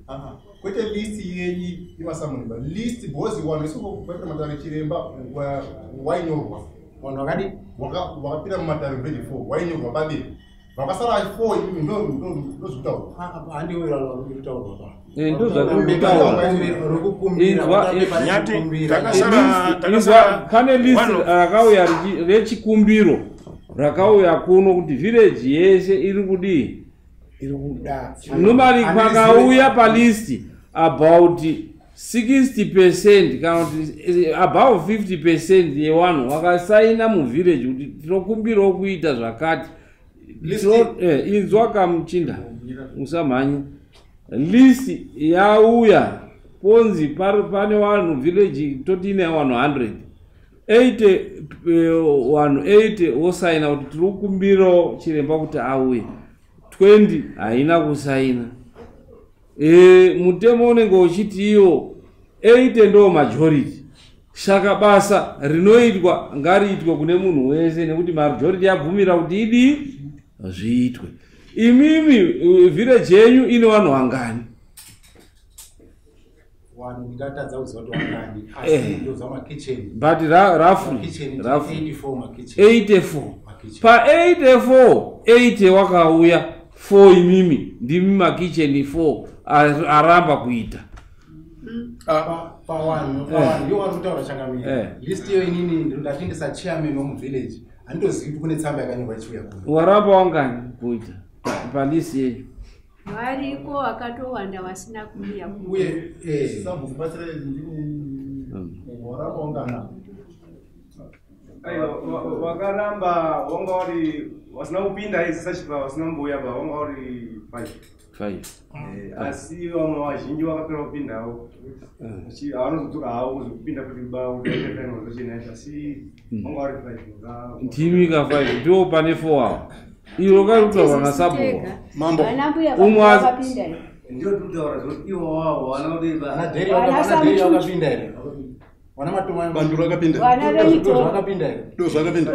kwete list yenyu imasamuniba list bozi wanu isokopapira matare chiremba wainyorwa vanhu vakadi wakapinda mumatare ready 4 wainyorwa pabiri vakasara 4 ivi ndozvitaura pane list rakauya rechikumbiro rakauya kuno kuti village yese iri kudii normally pakauya palisti about 60% kana kuti above 50% yevanhu vakasaina muvillage kuti tinokumbirawo kuita zvakati inzwa kamuchinda usamhanye list yauya ponzi pane vanhu village totine vanhu 100 vanhu 80 vosaina kuti tiri kukumbirawo chiremba kuti auye 20 haina kusaina mutemo unenge uchiti iwo 80 ndo majority saka basa rinoitwa ngariitwe kune munhu wese nekuti majority yabvumira kuti idii zviitwe imimi village yenyu ine vanhu vangani vanhu ngatadza kuziva kuti vangani asi ndoza makitchen but roughly 84 pa 80 wakauya 4 imimi ndimi makitchen 4 aramba kuita pawanhu yo vari kutaura changamira list iyo inini ndingatindisa chairman womuvillage handitozivi kuti kune tsamba yakanyorwa ichiuya kuno waramba wangani kuita palisi yenyu variko vakatowanda vasina kuuya uye vakaramba vanga vari vasina kupinda izisachibva vasina mbuya ba vanga vari 5 asi vamwe vazhinji vakapera kupindawo havanozotuka havo kuzokupinda kuti bautaitaimazochinaicha asi vanga vari 5 ndimi ka 5 ndo pane 4 awa iro karutaura nasabuwa Mambo umwe ndio tutaura zoti iwo wavo vana vadeba Ana dheri wakapinda here. Wana matuma bandura akapinda. zvakapinda here. Ndo zvakapinda.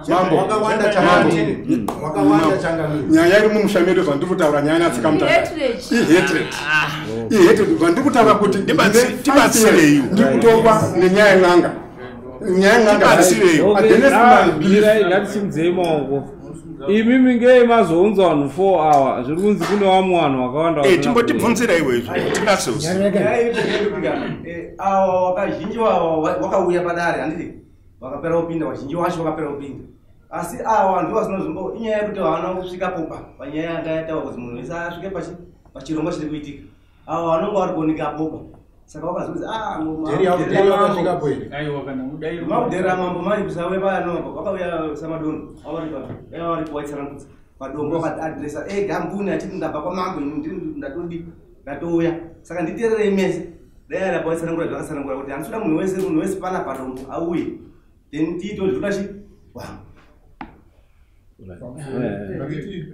Mambo wakawanda changamire. Wakawanda changamire. Nyaya iri mumushamiro zvandiri kutaura nyaya natsika mutata. Hatred. Zvandiri kutaura kuti tibatsirei. Ndikutoba nenyaya yen'anga. Nyaya yen'anga tibatsirei. Birai ngatisimdzei maoko. Imimi ngei mazounza vanhu 4 awa zviri kunzi kune vamwe vanhu vakawanda timbotibvunzira iweizvo tinatsozi awa wakazhinji wakauya padare handiti vakapera kupinda vazhinji vacho vakapera kupinda asi awa ndiwo vasinozombo inyaya yekuti havana kusvika popa panyaya yanga yataura kuti munhu wese asvike pachirongwa chiri kuitika awa vanonge vari kuoneka popa saka wakazoti mabudhera mambo mari kusawe payanova vakauya samadonho avari kuwaitsanangudza padombo vakatiadresa gambuni achiti ndabva kwamambo ndatodi ndatouya saka nditeererei mese dai arapawaitsanangura zvakasanangura kuti handisvoda munhu wese pana padombo auye then tiitozvoda chi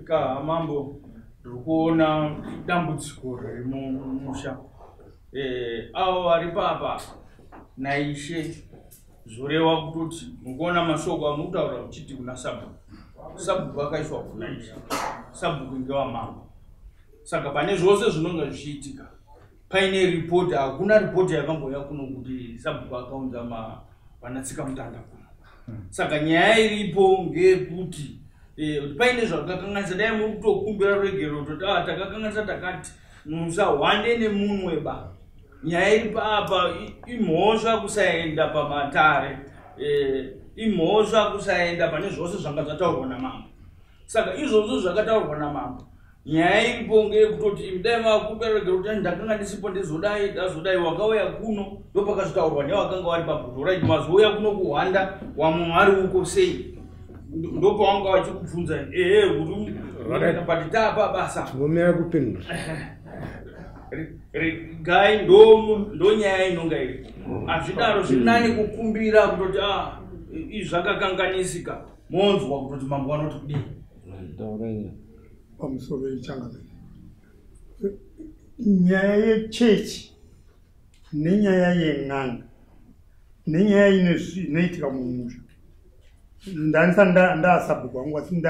ka mambo ndiri kuona dambudziko riri mumusha avo vari papa naishe zvoreva kutoti mukuona mashoko amutaura uchiti kuna sabhuku akaiswa kuna ishe sabhuku ngewamambo saka pane zvose zvinonga zvichiitika paine ripoti hakuna ripoti yakambouya kuno kuti sabhuku akaunza vanatsika mutanda kuno saka nyaya iripo ngeyekuti paine zvakakanganisa dai muri kutokumbira regero toti takakanganisa takati musahwande nemunhu weba nyaya iri papa imhosva kusaenda pamatare imhosva kusaenda pane zvose zvanga zvataurwa namambo saka izvozvo zvakataurwa namambo nyaya iripo ngeyekutoti imdai makubereka kuti ndakanga ndisipo ndazodai wakauya kuno ndopakazvitaurwa nevakanga vari pabhutoraiti mazouya kuno kuhwanda wamwe vari uko sei ndopavanga vachikubvunza kuti pati tapa basa ngomera kupindura gai ndo nyaya inonga iri azvidaro zvinani kukumbira kutoti izvi zvakakanganisika monzwa kutoti mambo vanoti kudii pamusoro yechangamire nyaya yechechi nenyaya yen'anga nenyaya inoitika mumusha ndanisa ndaasabhuku wangu asi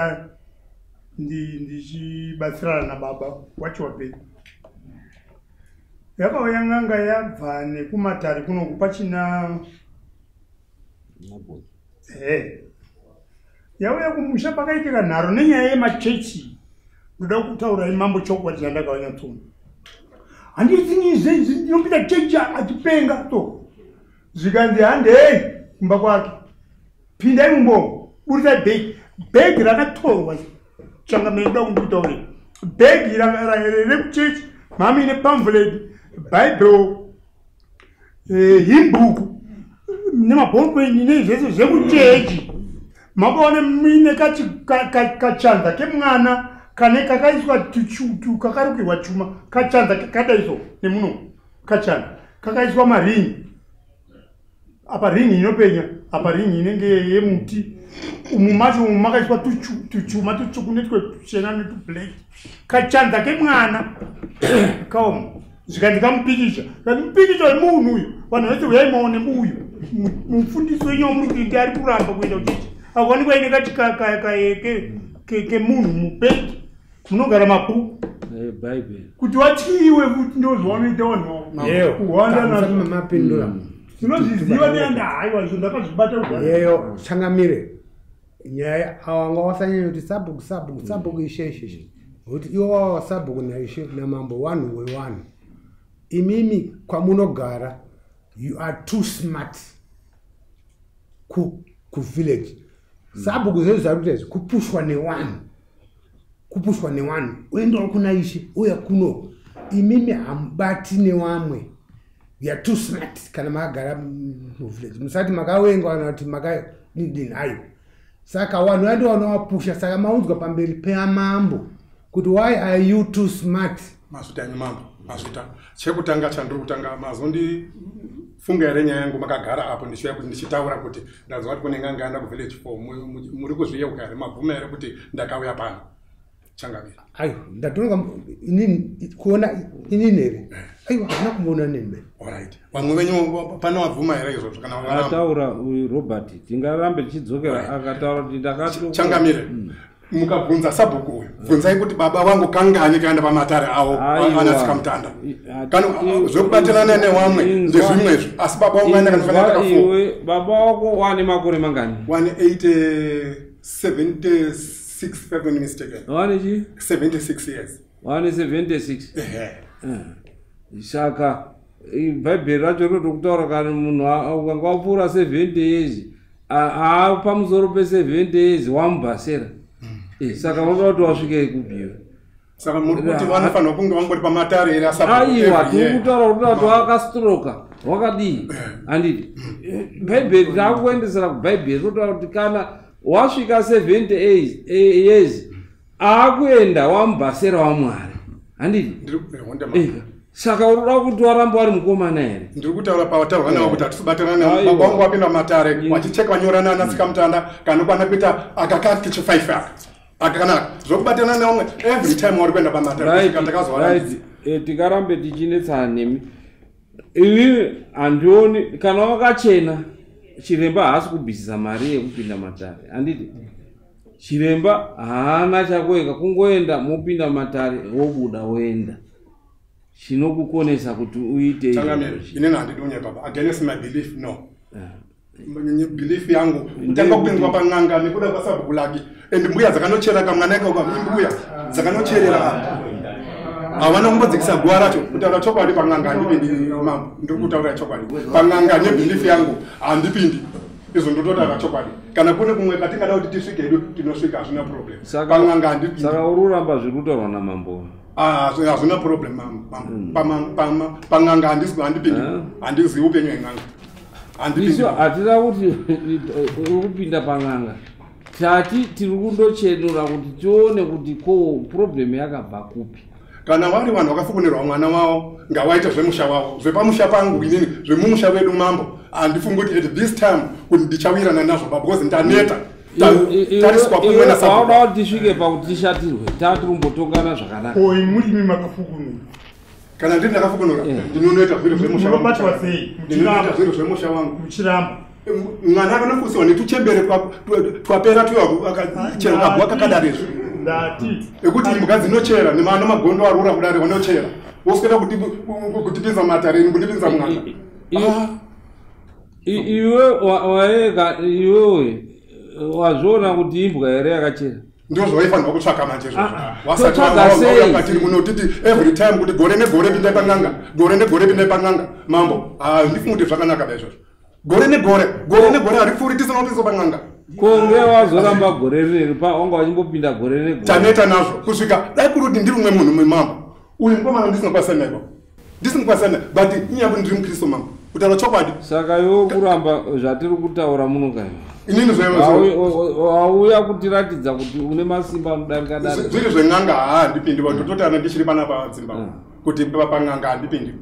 ndichibatsirana nababa wacho wapedza yakauya n'anga yabva nekumatari kunoku pachina yauya kumusha pakaitika nharo nenyaya yemachechi ndoda kutaura mambo chokwadi yandakaunyatsoona handiti ndinopinda chechi achipenga to zvikanzi handei kumba kwake pindai mumbongo burisai bhegi rakatorwa changamire ndoda kundikutaurira bhegi rekuchechi mami ine pamphlet Bible himbuku nemabhomweni nezvese zvekuchechi makaona mine kachanza kemwana kane kakaiswa tuchutu kakarukirwa chuma kachanza kadaiswa nemuno kachanza kakaiswa maringi apa ringi inopenya apa ringi inenge yemuti umu macho umu makaiswa tuchuma tutsvuku netwechena netublack kachanza kemwana kaoma zvikanzi kamupikicha kati mupikicha wemunhu uyu vanhu vese uyai maone uyu mufundisi wenyu muri kuti ari kuramba kuenda kuchechi akuwanikwa ine kati kemunhu mubhegi munogara mabhuku kuti watyiwe kuti ndozvanoita vanhu kuhwanda namapindura tinozviziva neanda haiwa izvo ndakazvibata yeyo changamire nyaya awanga wasanyanya kuti sabhuku ishe kuti iwo wava sabhuku naishe namambo wanhu wewanhu imimi kwamunogara you are too smart kuvillage sabhuku zvezvo zvakutezi kupushwa newanhu uendawo kuna ishe uya kuno imimi hamubati newamwe you are too smart kana makagara muvillage musati makawenga kana kuti makadini hayo saka vanhu vandi vanovapusha saka maunzwa pamberi pemambo kuti why are you too smart? Mazvita enyu mambo, mazvita. Chekutanga chandiri kutanga mazondi funga ere nyaya yangu makagara apo ndichiuya kuti ndichitaura kuti ndazwa kuti kune n'anga anda kuvillage 4 muri kuzviyeuka ere mabvuma ere kuti ndakauya pano Changamire. Ayo ndatonga inini kuona inini ere aiwa kana kumboona nini. Alright. Vamwe venyu pano mabvuma ere izvo kana ataura uyu Robert tingarambe tichidzokera akataura kuti ndakato Changamire. Mukabvunza sabhuku uyu bvunzai kuti baba vangu kangani kaenda pamatare awo anasika mutanda kana zvokubatirana nevamwe ndezvimwezvo asi baba vangu aenda kanofanira iwe baba wako wane makore mangani? 176 if I'm not mistaken. Wane chi? 76 years. Wane 76. Saka Bible racho rotokutaura kana munhu ukanga wapfuura 70 years pamusoro pe70 years wamubhasera. Saka unoda kuti wasvike kubhiwa. Saka muri kuti vanofanira kunge vangori pamatare ere asabu. Aiwa tikutaura kuti watu wakastroka wakadii handiti Bible rakuendesera kuBible rotaura kuti kana wasvika 70 years akuenda wamubhasera waMwari handiti saka unoda kuti waramba wari mukomana ere? Ndiri kutaura pavataurwa navo kuti hatisibatirana baba vangu wapinda mumatare wachicheka vanyorana anasika mutanda kanokwana kuita akakati kichi5 akanaka zvokubatirana nevamwe every time wari kuenda pamatare tikarambe tichinetsana nemi ivi handioni kana wakachena chiremba haasi kubvisisa mari yekupinda matare handiti chiremba haana chakoeka kungoenda mopinda matare wobuda woenda chinokukonesa kuti uite inini handidi unye baba against my belief no belief yangu tanga kupindwa pan'anga nekuda kwasabhuku lake and mbuya dzakanochera kamwana ikako mbuya dzakanocherera havana kumbodzikisa guva racho kutaura chokwadi pan'anga handipindi mambo ndiri kutaura chokwadi pan'anga nebhilifi yangu handipindi izvo ndototaura chokwadi kana kune kumwe katingada kuti tisvike hedu tinosvika hazvina problem pan'anga handipindi. Saka uri kuramba zviri kutaurwa namambo? Hazvina problem pan'anga handipindi handizivi upenyu hwen'anga isu hatida kuti uri kupinda pan'anga tati tiri kundochenura kuti tione kuti ko problem yakabva kupi. Kana vari vanhu vakafukunirwa mwana wavo ngavaite zvemusha wavo zvepamusha pangu inini zvemumusha wedu mambo handifungi kuti at this time kuti ndichawirirana nazvo because ndaneta tariswa kumwe nasaauda kuti tisvike pakuti tishatirwe tati rumbotongana zvakanaka oi murimi makafukunura kana ndiri ndakafukunura ndinonoita zviro zvemusha wangu ndinonoita zviro zvemusha wangu muchiramba mwana akanofusiwa netuchembere twapera tuakachera kabwa kakadarezvo ekuti imbwa dzinochera nemagondo arura kudare vanochera woswera kutipinza matareni kundipinza mwana iwe waega iwewe wazviona kuti imbwa here yakachera ndio zvaifanirwa kutsvaka manje wasati wakatiri munotiti every time kuti gore negore pindai pan'anga gore negore pindai pan'anga mambo handifungi kuti zvakanaka daizvozvo gore negore haripfuuri tisinopinzo pan'anga konge wazoramba gore rineri wanga wachimbopinda gore negore taneta nazvo kusvika dai kuri kuti ndiri umwe munhu mambo uyu mukomana ndisinokwasanai baba ndisinokwasanai but inyakuti ndiri mukristu mambo kutaura chokwadi. Saka iwe kuramba zvatiri kutaura munokai inini auya kutiratidza kuti une masimba anodarika darika zviri zven'anga handipindi ndototana ndichiri panapa dzimba kuti pan'anga handipindi.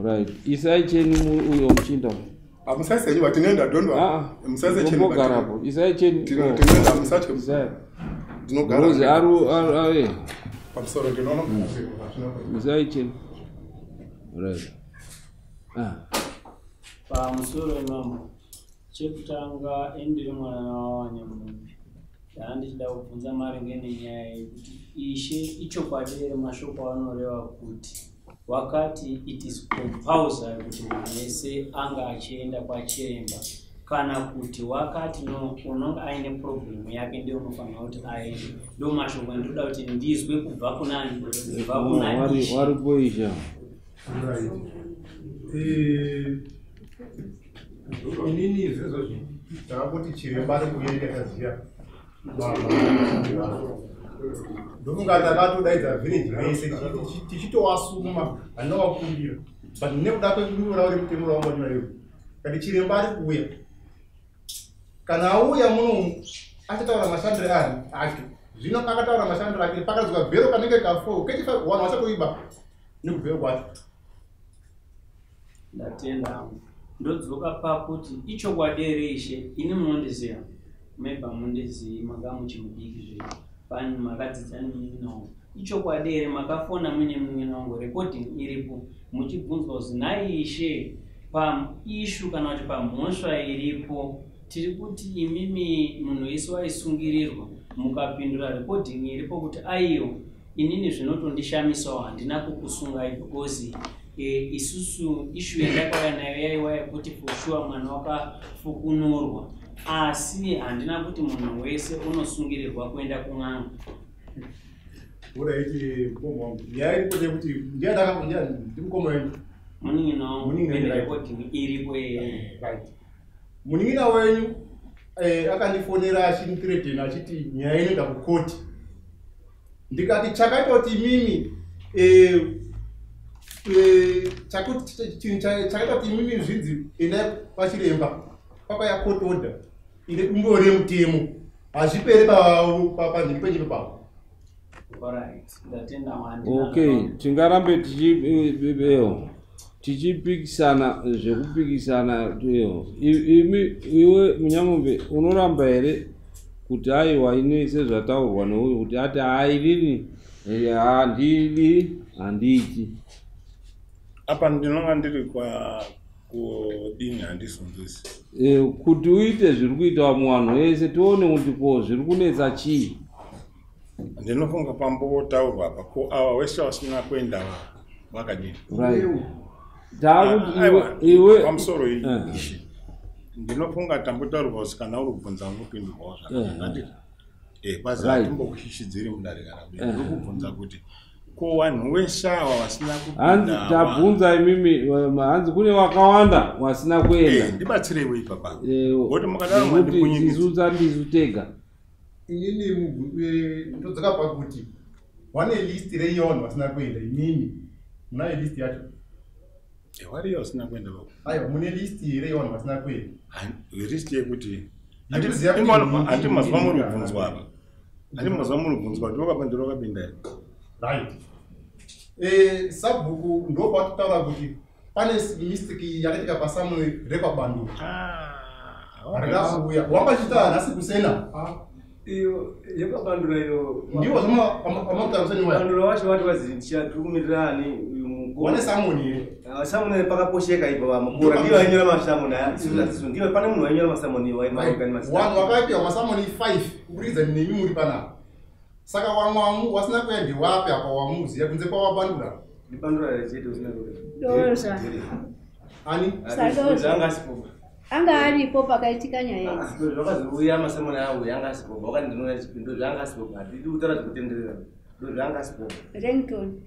Right, isai cheni uyo muchinda amusaise nyuwa tinenda dondo musaise cheni bagarapo isai cheni tinenda musache isai dinogara uzi aru pamusoro ndinono isai cheni. Right. Pamusoro mambo chekutanga endiri mwana wanyamumbi ndichida kubvunza maringe nenyaya yekuti ishe ichokwadi ere mashoko anoreva kuti wakati it is compulsory kuti munhu wese anga achienda kwachiremba kana kuti wakati no unonga aine problem yake ndio unofanira kuti aende ndo mashoko ndoda kuti ndizwe kubva kunani kubva kunani wari kuisha inini izvezvo takakuti chiremba ari kuyerekataziya ndofunga takatodaidza village vese tichitowasuma handinowakundira but nekuda kwekunyura uri mutemuro wamanyura iwo kati chiremba ari kuuya kana auya muno achataura mashandiro ake zvino akataura mashandiro ake pakazuka bhero kanenge ka4 kechi vanhu vachatoiba nekubhero kwacho. Ndatenda ndodzoka pakuti ichokwadi here Ishe, ini munondiziva, maybe hamundizivi manga muchimudiki zvino pani makadzidza nini nawo. Ichokwadi here makafona mune munyina wangu recording iripo muchibvunzwa kuzi nhai Ishe paishu kana kuti pamhosva iripo tiri kuti imimi munhu wese waisungirirwa mukapindura recording iripo kuti aiyo inini zvinotondishamisawo handina kukusungai because isusu ishu yandakauya nayo yaiwa yekuti for sure mwana wakafukunurwa, asi handina kuti munhu wese unosungirirwa kuenda kun'anga. Uraiti mukoma wangu nyaya iripo kuti ndiyadakakundia ndimukoma wenyu muning'ina wangu recording iripo right. Muning'ina wenyu akandifonera achindiretena achiti nyaya inoenda kukoti. Ndikati chakaita kuti mimi chakaita kuti mimi zvinzi endai pachiremba papaya court order ine umbore mutemo hazvipere panhingi penyu pavo. Okay, tingarambe tichipikisana zvekupikisana iwe Munyamombe unoramba here kuti aiwa ine sezvataurwa neuyu kuti ati hainini handiti apa ndinonga ndiri kudini handizonzwisi kuti uite zviri kuita muvanhu vese tione kuti ko zviri kunetsa chii. Ndinofunga pambotaurwa apa ko ava wese vasina kuenda vakadini iwe pamusoro ishi ndinofunga tambotaurwa kuzi kana uri kubvunza unopindurwawo zvakanaka kwazi hatimbokushishidziri mudarikana ndokubvunza kuti ko vanhu wese ava vasina kupinda tabvunza imimi hanzi kune vakawanda vasina kuenda ndibatsireiwo ipapa ngoti mukadaro mandikunyikisa ndisu tega. Inini ndodzoka pakuti wane list reiyoni vasina kuenda imimi munayo list yacho variyo vasina kuenda aiwa mune list reiyoni vasina kuenda list yekuti handimazwa muri kubvunzwa apa handimazwa muri kubvunzwa kuti wakapindura wakapinda here right. Sabhuku ndopatotaura kuti pane mistiki yakaitika pasamuel repabanduru rakakuuya wambachita nhasi kusena iyo yepabandura iyo ndiwo bandura wacho wati wazirisha tukumirirani wane samoni samoni pakaposheka ipo vamukura ndiwo ainyora masamoni asizo ndiwo pane munhu ainyora masamoni waimaokani vanhu vakaipiwa masamoni 5 kuburidza nemi muri panapa saka wamwamu wasina kuenda wapi apa wamuziya kunze kwawabandura ndibandura rechete usina doza ani zanga asipo anga aripo pakaitika nyaya idzi zvakaziuya masamoni awo yanga asipo wakati ndinoona chipindo zvanga asipo hatidi kutaura zvekutenderera ndo zvanga asipo Renton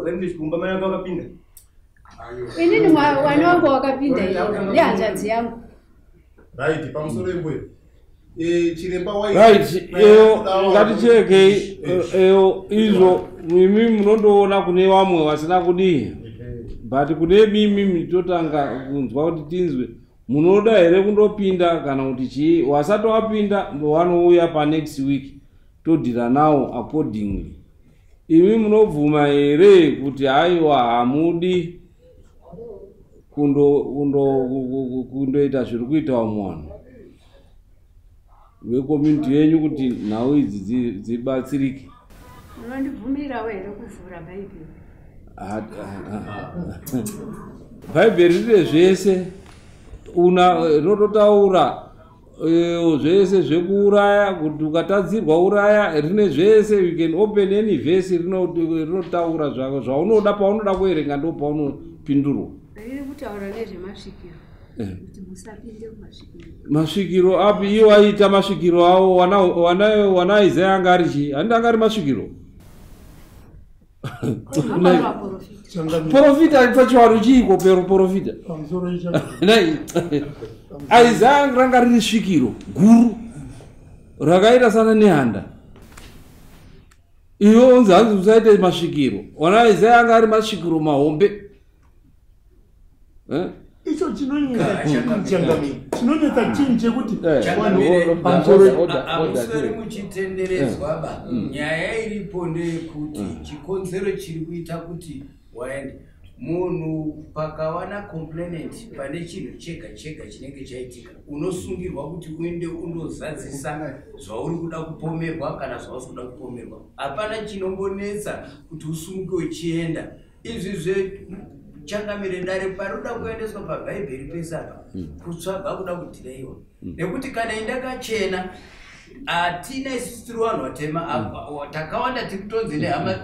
rendi chikumba mai wako wakapinda inini mwana wangu wakapinda nehanzvadzi yangu right pamusoro embuyo chiremba right ngatichekei izvo mimi munondoona kune vamwe vasina kudii but kune mimi totanga kunzwa kuti tinzwe munoda here kundopinda kana kuti chii wasati wapinda vanouya panext week todhira nawo accordingly. Imi munobvuma here kuti haiwa hamudi kundoita zviri kuitawo munhu vecommunity yenyu kuti nhau idzi dzibatsirike? unondibvumirawo here kuvhura bhaibheri? Bhaibheri rine zvese rinototaura zvese zvekuuraya, kuti ukatadzirwa uraya rine zvese. You can open any verse rinotaura zvaunoda paunoda kuerenga ndo paunopindurwa. Riri kutaura nezvemasvikiro kuti musapinde kumasvikiro. Masvikiro api? Iwo aita masvikiro awo wana Isaya anga ari chii? Handiti anga ari masvikiro? Profita alipa chiwaro chiiko pero profita? Isaya ranga riri svikiro guru rakaita sana nehanda. Iwo onzi hanzi musaite masvikiro. Wana Isaya anga ari masvikiro mahombe. icho chinonetsa chinhu chekuti hamusori muchitenderedzwa ba nyaya iripo ndeyekuti chikonzero chiri kuita kuti waende munhu pakawana complainant pane chinhu chega chega chinenge chaitika unosungirwa kuti uende undozadzisa zvauri kuda kupomerwa kana zvausi kuda kupomerwa. Hapana chinombonetsa kuti usunge uchienda. Izvi changamire ndare paroda kuendeswa pabhaibheri pese apa kutsvaga kuda kudhirayiwa nekuti kana indakachena hatina isusu tiri vanhu vatema takawanda tikutonzi nehama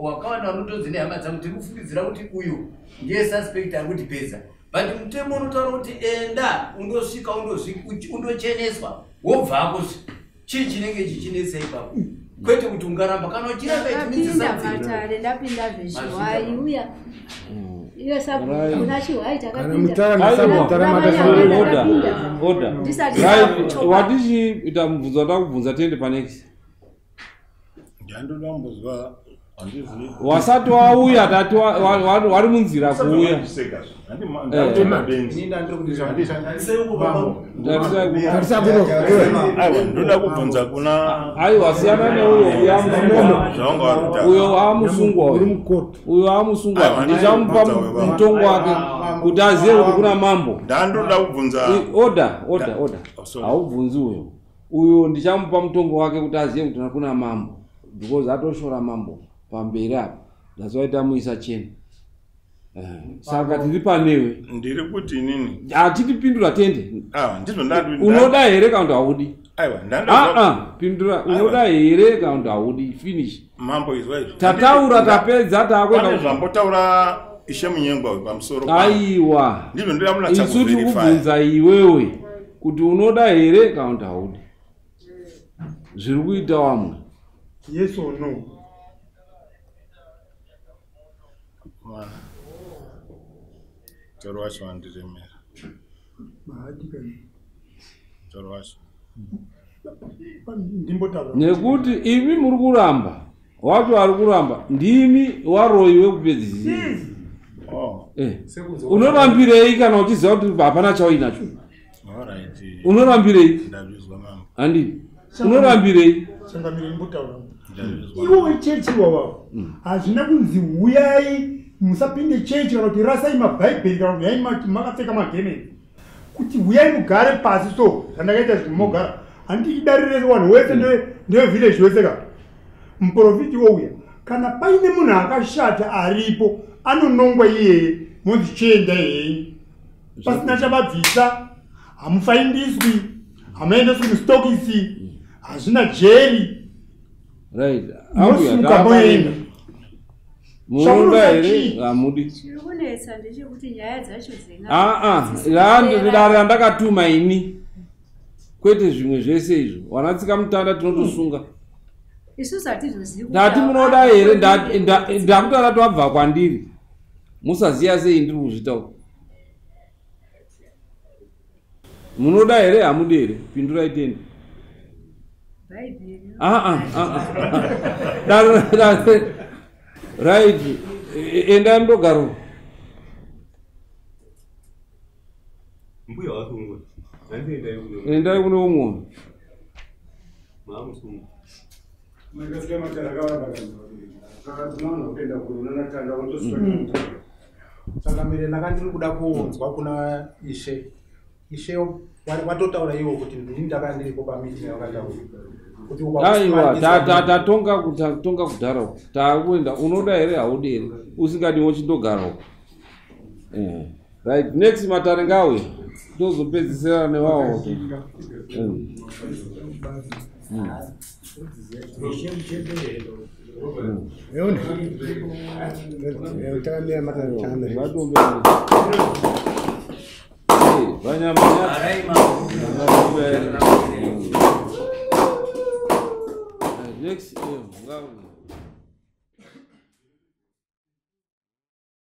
wakawanda vanotonzi nehama dzangu tiri kufungidzira kuti uyu ndiye suspect ari kutipedza but mutemo unotaura kuti enda undosvika undocheneswa wobvako chii chinenge chichinetsa ipapo kwete kuti ungaramba kana uchiramba itimitsisatare ndapinda zvezhiwai uya iyo sabu kuna chiwai watichiita mubvunzo ndakubvunza tiende panext ndandodambuzwa wasati wauya tati wari munzira kuuya ndoda kubvunza kuna aiwa siyana neuyo uyo amusungwa uyo amusungwa ndichamupa mutongo wake kuti azive kuti kuna mambo. ndandoda kubvunza oda haubvunzi uyo ndichamupa mutongo wake kuti azive kuti kuna mambo because atoshora mambo pamberi apa ndazoita muisa chena saka tiri panewe ndiri kuti nini hatitipindura tende ndizvo ndadu unoda here kana kuti haudi aiwa pindura unoda here kana kuti haudi finish mambo izwa izvo tataura tapedza takwenda zvambotaura ishe munyengwa pamusoro aiwa ndizvo ndiramuda isu tikubvunza iwewe kuti unoda here kana kuti haudi zviri kuita wamwe yes or no. Choro wacho wandiremera. Choro wacho. Nekuti imi muri kuramba wacho ari kuramba ndimi waroiwe kupedzisira. Unorambirei kana uchiziva kuti hapana chainacho? Unorambirei? Handi. Unorambirei? Iwo chechi wawavo hazvina kunzi uyai musapinde chechi kana kuti rasai mabhaibheri kana uyai makapfeka magemeni kuti uyai mugare pasi so zvandakaita zviti mogara handiti idarire vanhu wese ndevhileji wese ka muprofiti wouya kana paine munhu akashata aripo anonongwa iyeye monzi chienda henyu pasina chavabvisa hamufaindiswi hamaendeswi mustokisi hazvina jeri right amusuka moenda munoda here hamudi chiri kunetsa ndechekuti nyaya dzacho ndakatuma ini kwete zvimwe zvese izvo wanatsika mutanda tinotosunga isusu hatizozivi ndati munoda here ndakutara twabva kwandiri musaziya sei ndiri kuzvitaura munoda here hamudi here pindurai tende right endai mudogaro endai kune umwe changamire ndakandiri kuda kuunzwa kuna ishe watotaura iwo kuti ndini ndakandiripo pamiting yakataura aiwa tatonga kudhara takuenda unoda here haudi here usingadiwo chindogarawo right next matare ngawe tozopedzisira newawo next